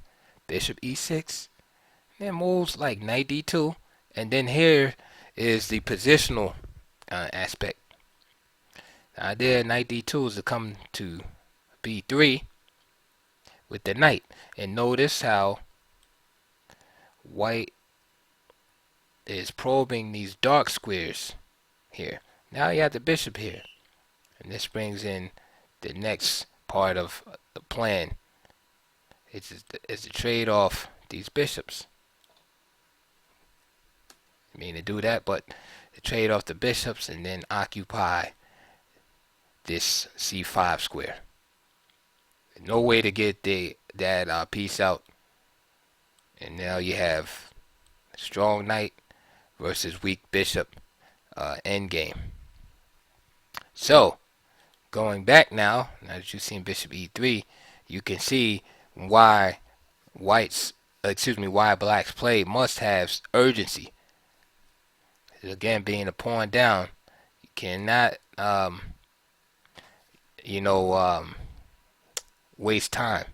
Bishop E6. And then moves like Knight D2. And then here is the positional aspect. The idea of Knight D2 is to come to B3 with the knight. And notice how white is probing these dark squares here. Now you have the bishop here. And this brings in the next part of the plan. It's to trade off these bishops. I mean to do that, but to trade off the bishops and then occupy this C5 square. No way to get that piece out. And now you have strong knight versus weak bishop endgame. So, going back now that you've seen Bishop E3, you can see why black's play must have urgency. Again, being a pawn down, you cannot waste time.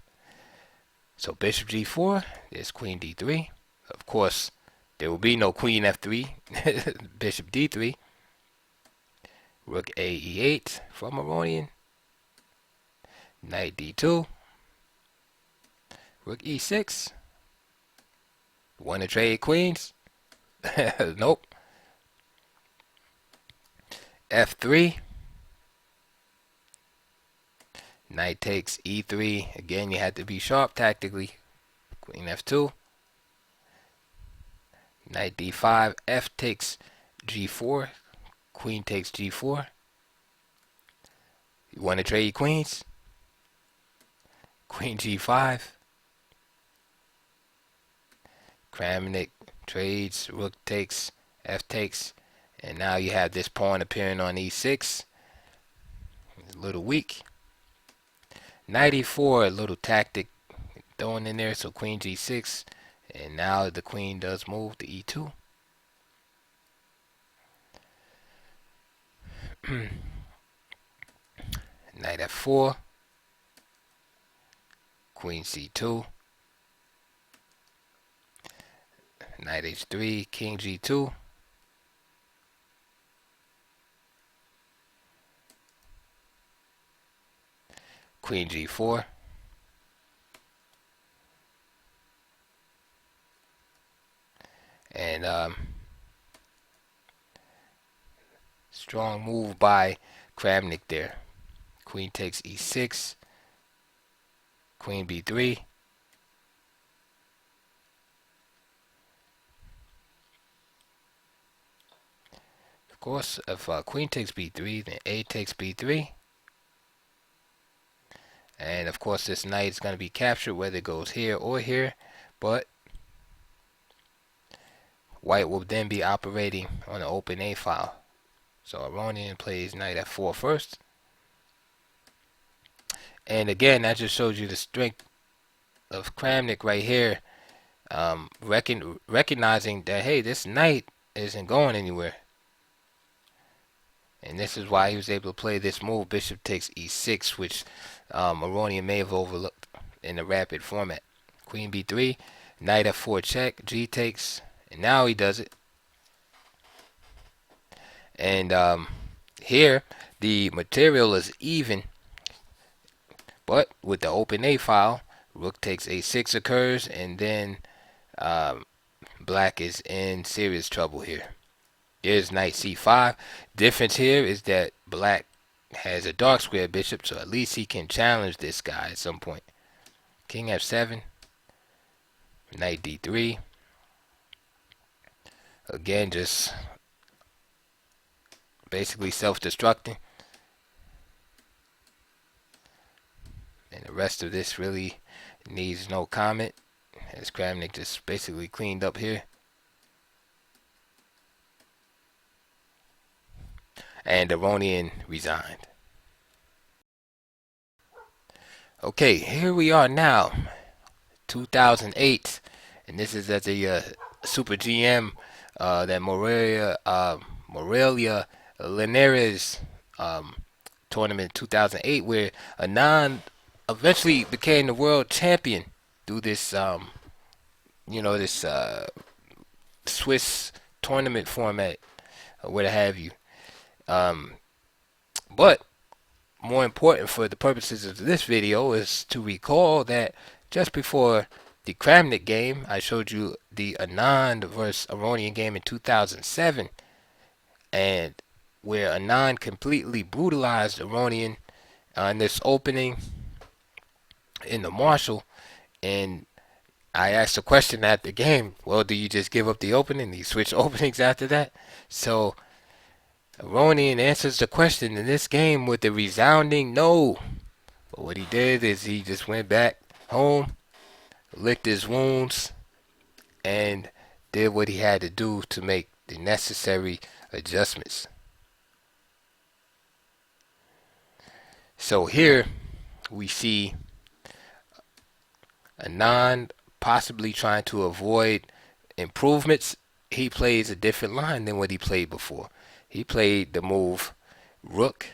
So Bishop G4, there's Queen D3. Of course, There will be no queen f3, bishop d3, rook a e8 from Aronian, knight d2, rook e6. Want to trade queens? Nope. f3, knight takes e3. Again, you had to be sharp tactically. Queen f2, knight d5, f takes g4, queen takes g4. You want to trade queens? Queen g5. Kramnik trades, rook takes, f takes, and now you have this pawn appearing on e6. It's a little weak. Knight e4, a little tactic thrown in there, so queen g6, and now the queen does move to e2. Knight f4, queen c2, knight h3, king g2, queen g4, and strong move by Kramnik there. Queen takes e6, queen b3, of course. If queen takes b3, then a takes b3, and of course this knight is going to be captured whether it goes here or here, but white will then be operating on an open a file. So Aronian plays knight f4 first. And again, that just shows you the strength of Kramnik right here, recognizing that, hey, this knight isn't going anywhere. And this is why he was able to play this move, bishop takes e6, which Aronian may have overlooked in the rapid format. Queen b3, knight f4 check, g takes, and now he does it. And here, the material is even, but with the open a file, rook takes a6 occurs, and then black is in serious trouble here. Here's knight c5. Difference here is that black has a dark square bishop, so at least he can challenge this guy at some point. King f7, knight d3. Again, just basically self-destructing. And the rest of this really needs no comment, as Kramnik just basically cleaned up here. And Aronian resigned. Okay, here we are now, 2008, and this is at the Super GM that Morelia Linares tournament 2008, where Anand eventually became the world champion through this, this Swiss tournament format, or what have you. But more important for the purposes of this video is to recall that just before the Kramnik game, I showed you the Anand versus Aronian game in 2007, and where Anand completely brutalized Aronian on this opening in the Marshall. And I asked a question at the game, well, do you just give up the opening? Do you switch openings after that? So Aronian answers the question in this game with a resounding no. But what he did is he just went back home, licked his wounds, and did what he had to do to make the necessary adjustments. So here we see Anand possibly trying to avoid improvements. He plays a different line than what he played before. He played the move rook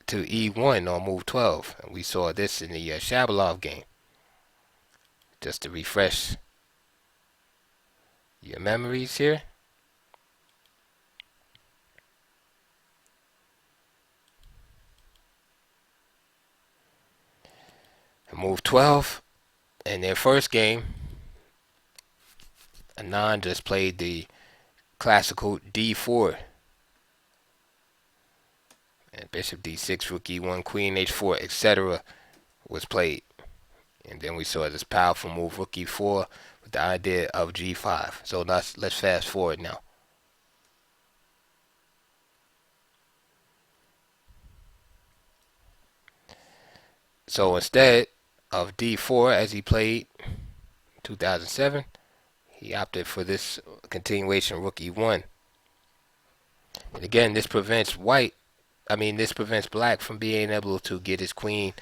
to e1 on move 12. And we saw this in the Shabalov game. Just to refresh your memories here. Move 12. In their first game, Anand just played the classical D4. And Bishop D6, Rook E1, Queen H4, etc. was played. And then we saw this powerful move, Rook E4, with the idea of G5. So let's fast forward now. So instead of D4 as he played in 2007, he opted for this continuation, Rook E1. And again, this prevents black from being able to get his queen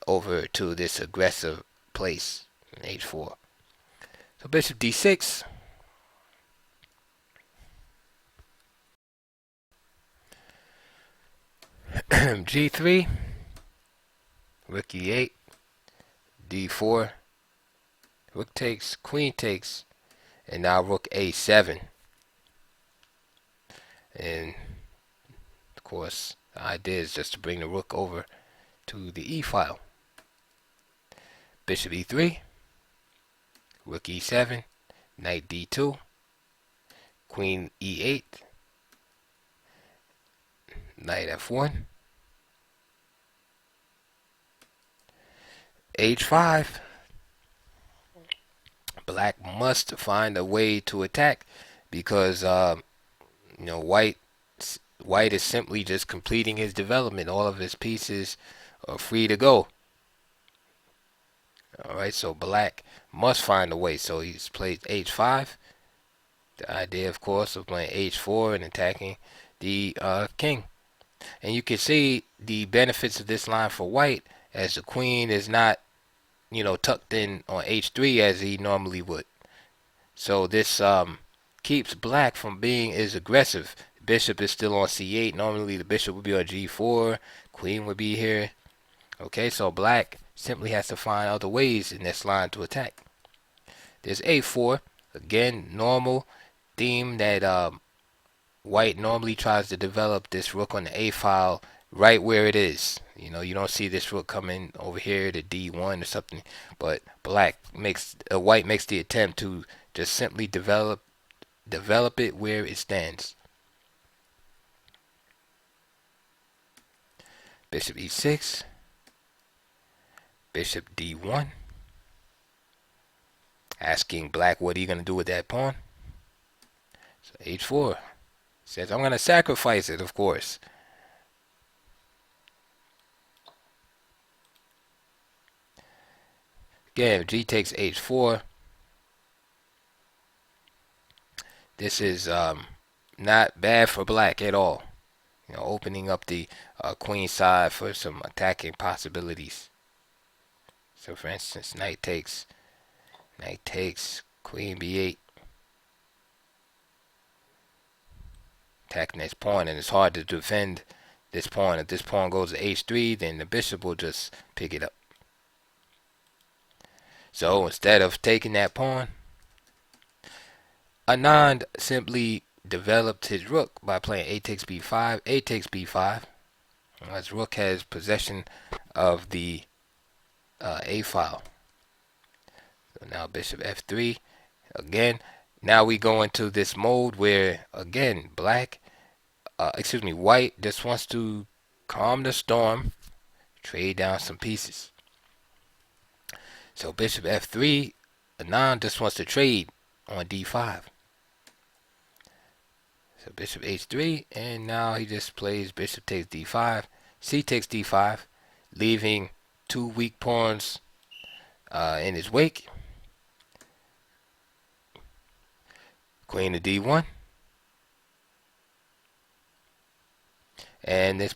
over to this aggressive place in H4. So Bishop D6. G3. Rook E8. D4. Rook takes, Queen takes, and now Rook A7. And of course, the idea is just to bring the rook over to the E file. Bishop E3, Rook E7, Knight D2, Queen E8, Knight F1, H5. Black must find a way to attack because white is simply just completing his development. All of his pieces are free to go. Alright, so black must find a way. So he's played H5. The idea, of course, of playing H4 and attacking the king. And you can see the benefits of this line for white, as the queen is not, tucked in on H3 as he normally would. So this keeps black from being as aggressive. Bishop is still on C8. Normally the bishop would be on G4. Queen would be here. Okay, so black simply has to find other ways in this line to attack. There's A4. Again, normal theme that white normally tries to develop this rook on the A file right where it is. You don't see this rook coming over here to D1 or something, but white makes the attempt to just simply develop it where it stands. Bishop E6, Bishop D1, asking black what are you going to do with that pawn. So H4 says I'm going to sacrifice it, of course. Again, G takes H4. This is not bad for black at all. Opening up the queen side for some attacking possibilities. So for instance, knight takes, queen B8. Attacking this pawn, and it's hard to defend this pawn. If this pawn goes to H3, then the bishop will just pick it up. So instead of taking that pawn, Anand simply developed his rook by playing A takes B5, A takes B5. As rook has possession of the A file. So now bishop F3. Again, now we go into this mode where, again, white just wants to calm the storm, trade down some pieces. So bishop F3, Anand just wants to trade on D5. So bishop H3, and now he just plays bishop takes D5, C takes D5, leaving two weak pawns in his wake. Queen to D1. And this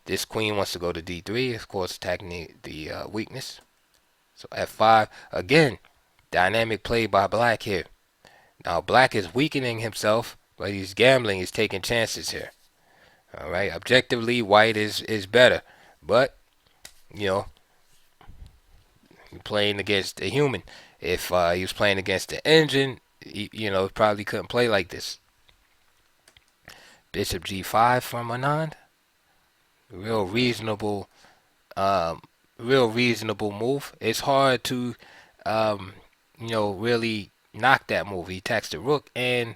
this queen wants to go to D3, of course, attacking the weakness. So F5, again, dynamic play by black here. Now black is weakening himself, but he's gambling, he's taking chances here. Alright, objectively, white is better. But, you're playing against a human. If he was playing against the engine, Probably couldn't play like this. Bishop G5 from Anand. Real reasonable, um, real reasonable move. It's hard to, um, really knock that move. He attacks the rook and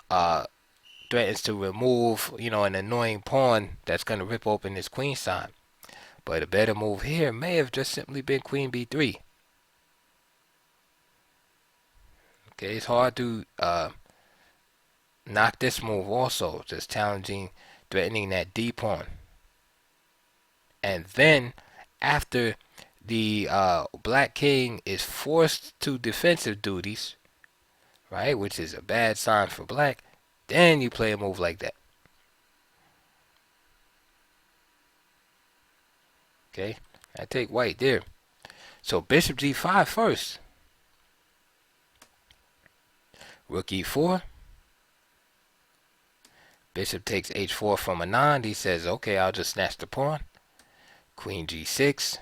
uh, threatens to remove, an annoying pawn that's going to rip open his queen side. But a better move here may have just simply been queen b3. Okay, it's hard to knock this move also, just challenging, threatening that d pawn. And then after the black king is forced to defensive duties, right, which is a bad sign for black, then you play a move like that. Okay, I take white there. So bishop g5 first. Rook e4. Bishop takes h4 from Anand. He says, okay, I'll just snatch the pawn. Queen g6.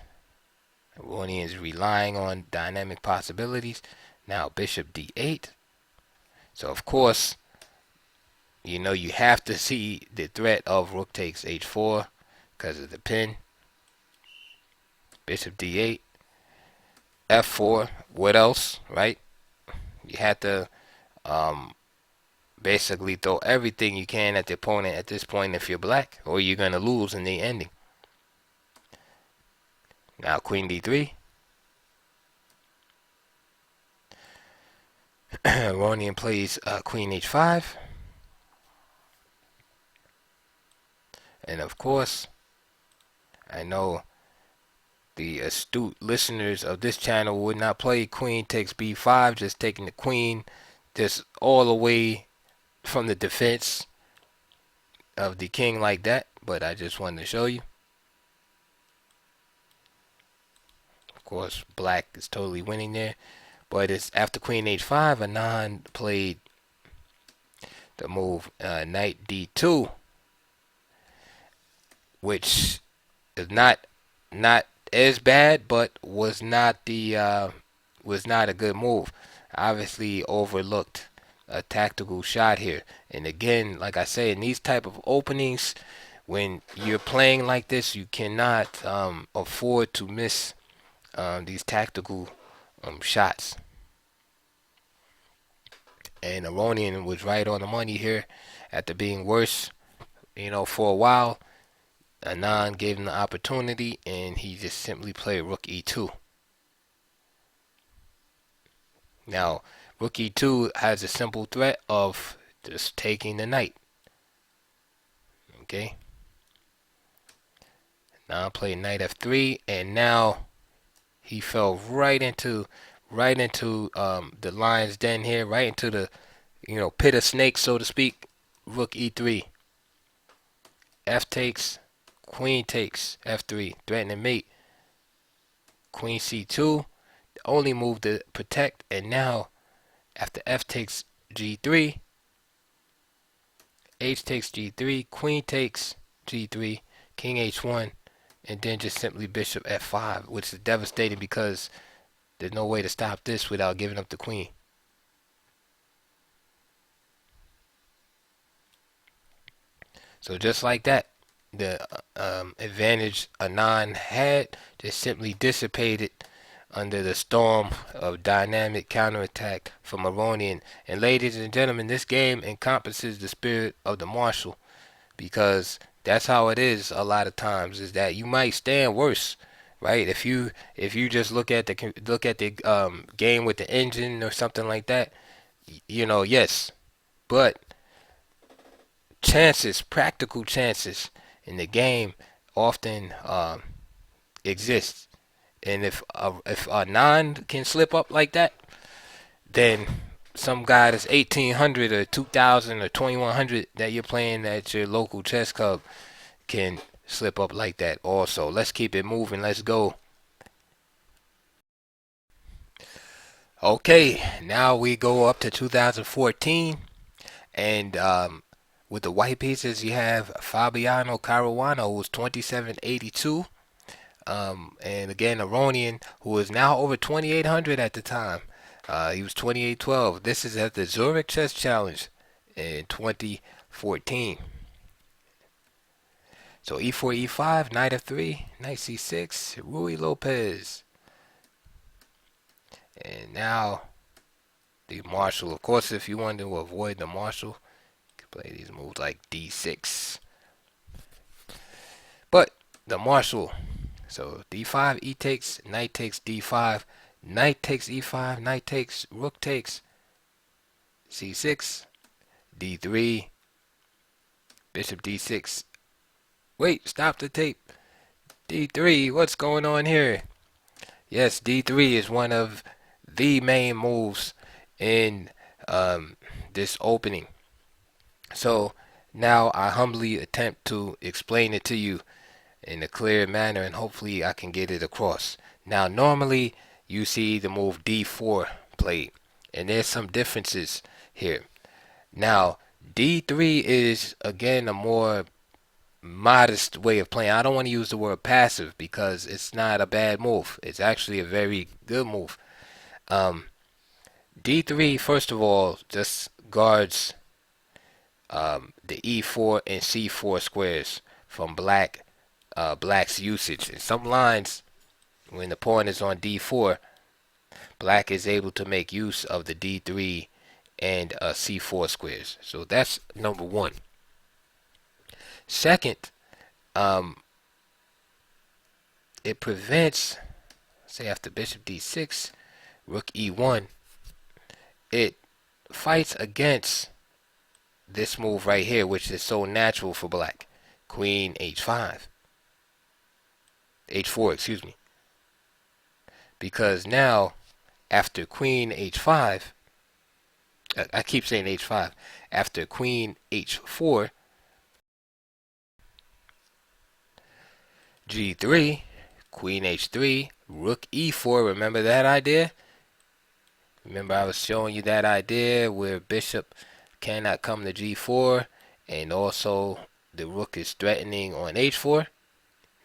Aronian is relying on dynamic possibilities. Now bishop d8. So of course, you have to see the threat of rook takes h4 because of the pin. Bishop d8. f4. What else, right? You have to basically throw everything you can at the opponent at this point if you're black, or you're going to lose in the ending. Now queen d3. Aronian plays queen h5. And of course, I know the astute listeners of this channel would not play queen takes b5, just taking the queen just all away from the defense of the king like that. But I just wanted to show you. Of course, black is totally winning there. But it's after queen h5, Anand played the move knight d2, which is not as bad, but was not a good move. Obviously overlooked a tactical shot here. And again, like I say, in these type of openings, when you're playing like this, you cannot afford to miss these tactical shots. And Aronian was right on the money here. After being worse, for a while, Anand gave him the opportunity, and he just simply played rook e2. Now, rook e2 has a simple threat of just taking the knight. Okay. Now I play knight f3, and now he fell right into the lion's den here, right into the pit of snakes, so to speak. Rook e3. F takes. Queen takes f3, threatening mate. Queen c2, the only move to protect. And now, after f takes g3, h takes g3, queen takes g3, king h1, and then just simply bishop f5, which is devastating because there's no way to stop this without giving up the queen. So just like that, the advantage Anand had just simply dissipated under the storm of dynamic counterattack from Aronian. And ladies and gentlemen, this game encompasses the spirit of the martial, because that's how it is a lot of times, is that you might stand worse, right? If you just look at the game with the engine or something like that, yes, but practical chances in the game often exist. And if Anand can slip up like that, then some guy that's 1800 or 2000 or 2100 that you're playing at your local chess club can slip up like that also. Let's keep it moving. Let's go. Okay, now we go up to 2014, and with the white pieces, you have Fabiano Caruana, who was 2782. And again, Aronian, who is now over 2,800 at the time. He was 28-12. This is at the Zurich Chess Challenge in 2014. So e4, e5, knight f3, knight c6, Ruy Lopez. And now the marshal. Of course, if you want to avoid the marshal, you can play these moves like d6. But the marshal, so d5, e takes, knight takes d5, knight takes e5, knight takes, rook takes, c6, d3, bishop d6. Wait, stop the tape. d3, what's going on here? Yes, d3 is one of the main moves in this opening. So now I humbly attempt to explain it to you in a clear manner, and hopefully I can get it across. Now normally you see the move d4 played, and there's some differences here. Now d3 is again a more modest way of playing. I don't want to use the word passive because it's not a bad move. It's actually a very good move. D3, first of all, just guards the E4 and C4 squares from black's usage. In some lines, when the pawn is on D4, black is able to make use of the D3 and C4 squares. So that's number one. Second, it prevents, say after bishop D6, rook E1, it fights against this move right here, which is so natural for black. Queen H5. H4, excuse me. Because now, after Queen H5, I keep saying H5, after Queen H4, G3, Queen H3, Rook E4, remember that idea? Remember I was showing you that idea where bishop cannot come to G4 and also the rook is threatening on H4?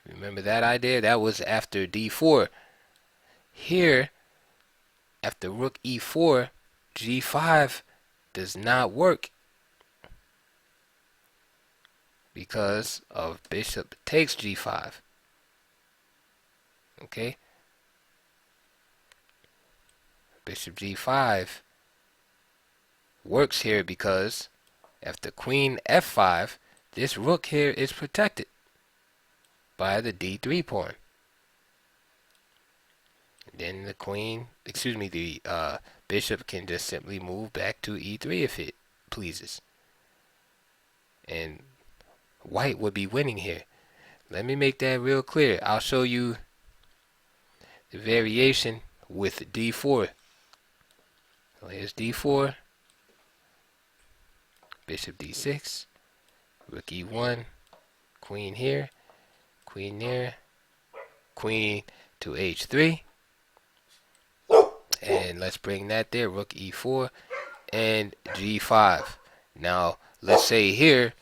Remember that idea? That was after D4. Here, after Rook E4, G5 does not work because of bishop takes G5. Okay? Bishop G5 works here because after Queen F5, this rook here is protected by the D3 pawn. Then the bishop can just simply move back to E3 if it pleases. And white would be winning here. Let me make that real clear. I'll show you the variation with D4. So here's D4, bishop D6, rook E1, queen here, queen there, queen to H3, and let's bring that there, rook E4 and G5. Now let's say here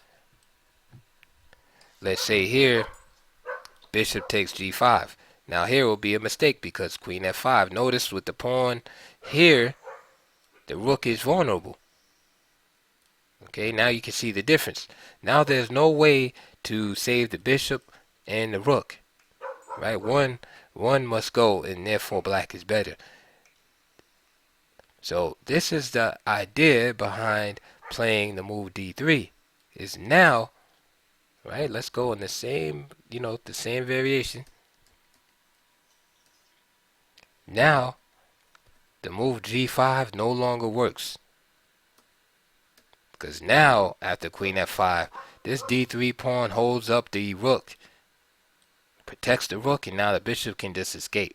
bishop takes G5. Now here will be a mistake because Queen F5. Notice with the pawn here, the rook is vulnerable. Okay, now you can see the difference. Now there's no way to save the bishop and the rook. Right? One must go, and therefore black is better. So this is the idea behind playing the move D3. Is now, right? Let's go in the same, the same variation. Now, the move G5 no longer works. Because now, after Queen F5, this D3 pawn holds up the rook. Protects the rook, and now the bishop can just escape.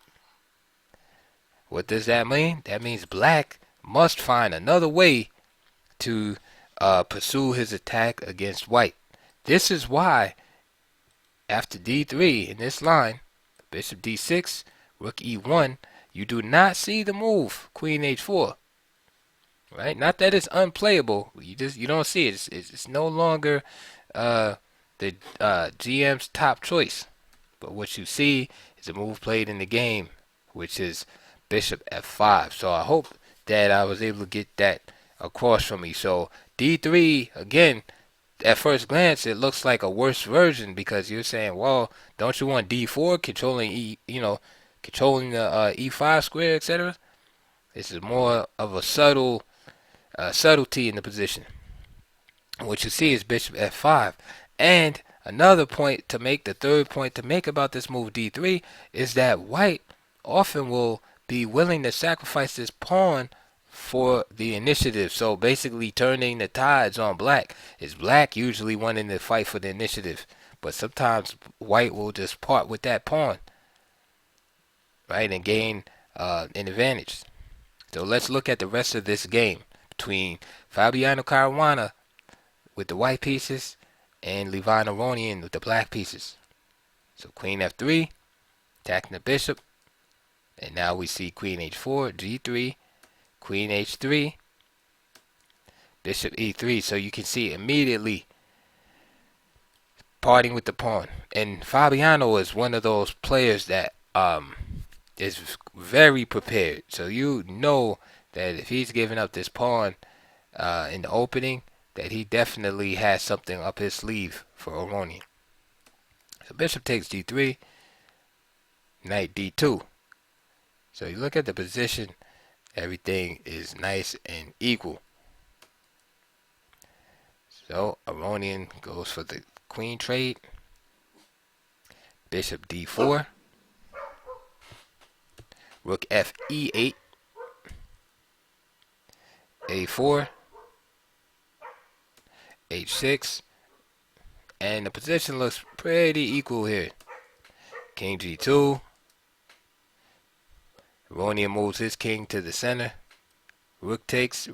What does that mean? That means black must find another way to pursue his attack against white. This is why, after D3 in this line, bishop D6, rook E1, you do not see the move Queen H4. Right? Not that it's unplayable. You don't see it. It's no longer the GM's top choice. But what you see is a move played in the game, which is bishop F5. So I hope that I was able to get that across from me. So D3 again, at first glance, it looks like a worse version because you're saying, well, don't you want D4 controlling controlling the E5 square, etc. This is more of a subtlety in the position. What you see is Bishop F5, and another point to make, the third point to make about this move D3 is that White often will be willing to sacrifice this pawn for the initiative. So basically turning the tides on Black. Is Black usually wanting to fight for the initiative, but sometimes White will just part with that pawn, right, and gain an advantage. So let's look at the rest of this game between Fabiano Caruana with the white pieces and Levon Aronian with the black pieces. So Queen F3, attacking the bishop, and now we see Queen H4, G3, Queen H3, Bishop E3. So you can see immediately parting with the pawn. And Fabiano is one of those players that is very prepared. So you know that if he's giving up this pawn in the opening, that he definitely has something up his sleeve for Aronian. So bishop takes D3, knight D2. So you look at the position, everything is nice and equal. So Aronian goes for the queen trade, bishop D4, rook F E8, A4, H6, and the position looks pretty equal here. King G2. Aronian moves his king to the center. Rook takes,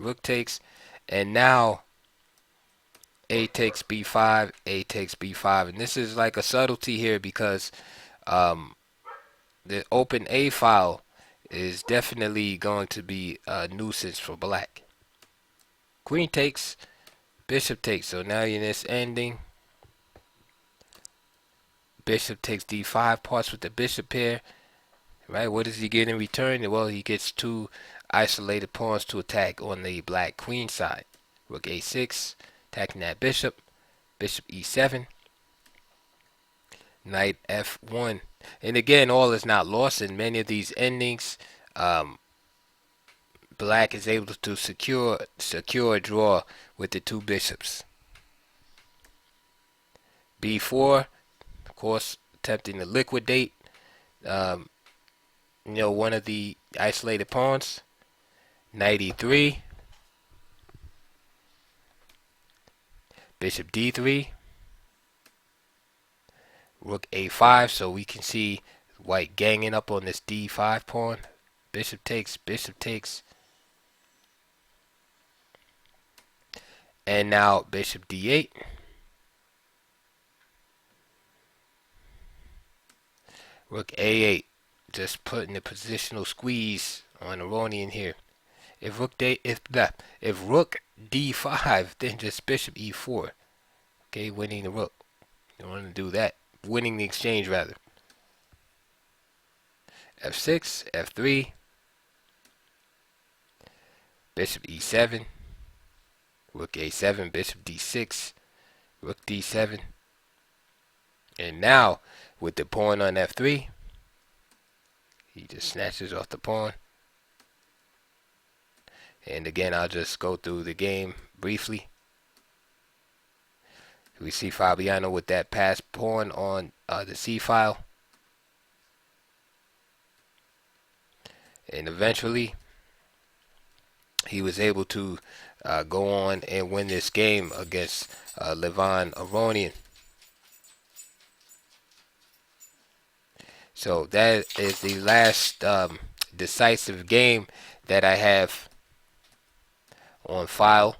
and now A takes B5, A takes B5, and this is like a subtlety here because the open A file is definitely going to be a nuisance for Black. Queen takes, bishop takes. So now in this ending, bishop takes D5, parts with the bishop pair. Right? What does he get in return? Well, he gets two isolated pawns to attack on the black queen side. Rook A6, attacking that bishop. Bishop E7. Knight F1. And again, all is not lost in many of these endings. Black is able to secure a draw with the two bishops. B4, of course, attempting to liquidate one of the isolated pawns. Knight E3, bishop D3, rook A5. So we can see White ganging up on this D5 pawn. Bishop takes, and now bishop D8. Rook A8, just putting the positional squeeze on Aronian here. If rook D5, then just bishop E4. Okay, winning the rook. You don't want to do that. Winning the exchange rather. F6, F3, bishop E7, rook A7, bishop D6, rook D7, and now with the pawn on F3, he just snatches off the pawn. And again, I'll just go through the game briefly. We see Fabiano with that passed pawn on the C file. And eventually, he was able to go on and win this game against Levon Aronian. So that is the last decisive game that I have on file.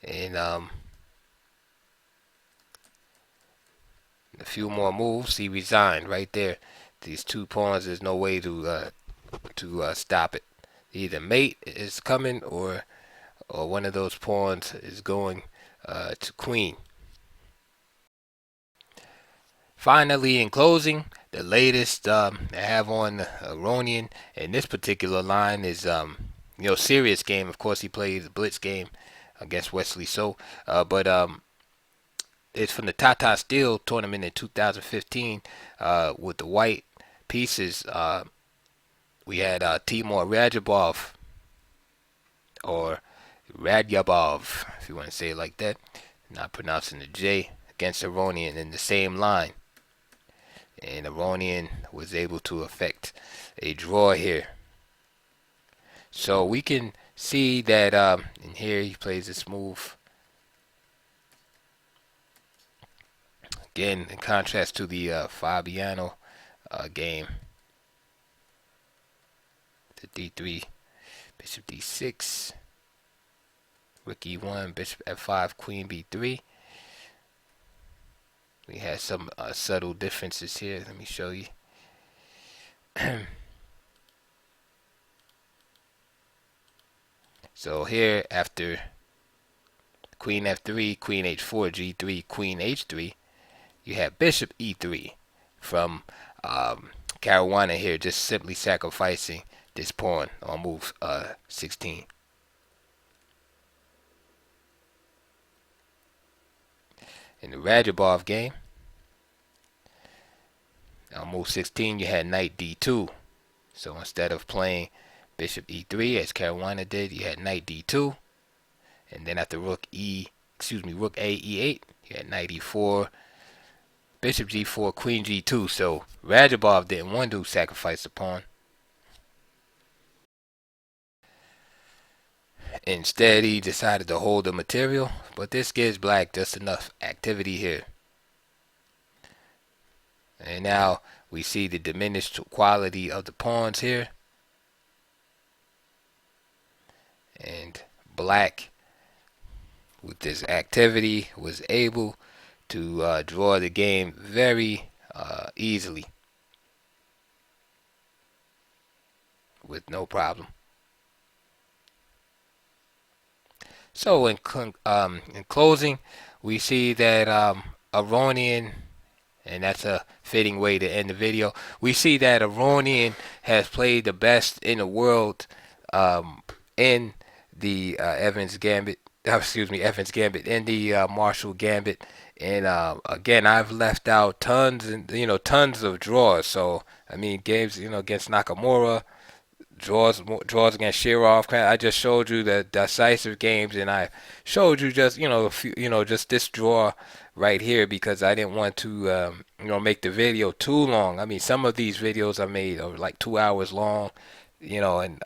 And a few more moves, he resigned right there. These two pawns, there's no way to stop it. Either mate is coming or one of those pawns is going to queen. Finally, in closing, The latest I have on Aronian in this particular line is serious game. Of course, he plays the blitz game against Wesley So, but it's from the Tata Steel tournament in 2015 with the white pieces. We had Timur Radjabov, or Radyabov, if you want to say it like that, not pronouncing the J, against Aronian in the same line. And Aronian was able to effect a draw here. So we can see that in here he plays this move. Again, in contrast to the Fabiano game. The D3, Bishop D6, Rook E1, Bishop F5, Queen B3. We had some subtle differences here. Let me show you. So here, after Queen F3, Queen H4, G3, Queen H3, you have Bishop E3 from Caruana here, just simply sacrificing this pawn on move 16. In the Radjabov game, on move 16, you had Knight D2. So instead of playing Bishop E3 as Caruana did, you had Knight D2, and then after Rook A E8, you had Knight E4, Bishop G4, Queen G2. So Radjabov didn't want to sacrifice the pawn. Instead, he decided to hold the material, but this gives black just enough activity here. And now we see the diminished quality of the pawns here. And black, with this activity, was able to draw the game very easily with no problem. So in closing, we see that Aronian, and that's a fitting way to end the video. We see that Aronian has played the best in the world in the Evans Gambit, in the Marshall Gambit. And again, I've left out tons of draws. So I mean, games against Nakamura, draws against Shirov. I just showed you the decisive games, and I showed you just just this draw right here because I didn't want to make the video too long. I mean, some of these videos I made are like 2 hours long, and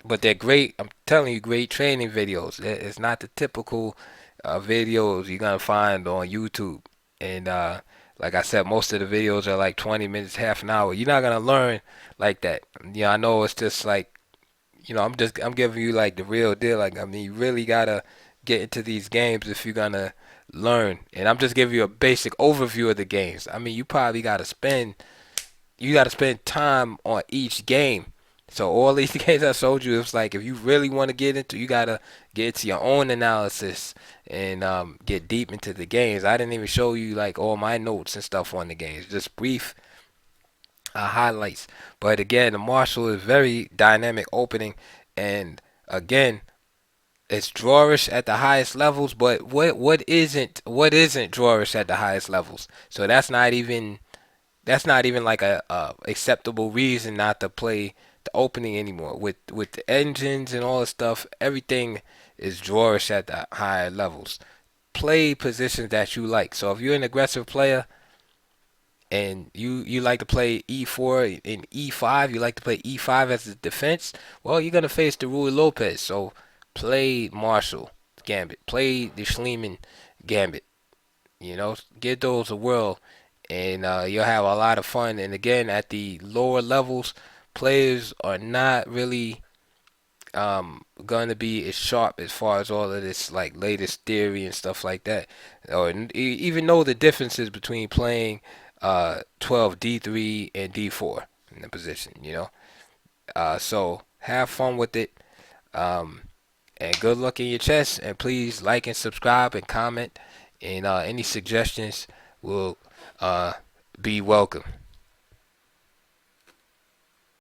but they're great. I'm telling you, great training videos. It's not the typical videos you're gonna find on YouTube. And like I said, most of the videos are like 20 minutes, half an hour. You're not gonna learn like that. I know it's just like, I'm giving you like the real deal. Like, I mean, you really gotta get into these games if you're gonna learn. And I'm just giving you a basic overview of the games. I mean, you gotta spend time on each game. So all these games I showed you, it's like if you really want to get into, you gotta get into your own analysis and get deep into the games. I didn't even show you like all my notes and stuff on the games, just brief highlights. But again, the Marshall is very dynamic opening, and again, it's drawish at the highest levels. But what isn't drawish at the highest levels? So that's not even like a acceptable reason not to play the opening anymore. With the engines and all the stuff, everything is drawish at the higher levels. Play positions that you like. So if you're an aggressive player and you like to play E4 and E5, you like to play E5 as a defense, well, you're gonna face the Ruy Lopez. So play Marshall Gambit, play the Schliemann Gambit. Give those a whirl, and you'll have a lot of fun. And again, at the lower levels, players are not really going to be as sharp as far as all of this like latest theory and stuff like that, or even know the differences between playing 12 D3 and D4 in the position. So have fun with it, and good luck in your chess. And please like and subscribe and comment, and any suggestions will be welcome.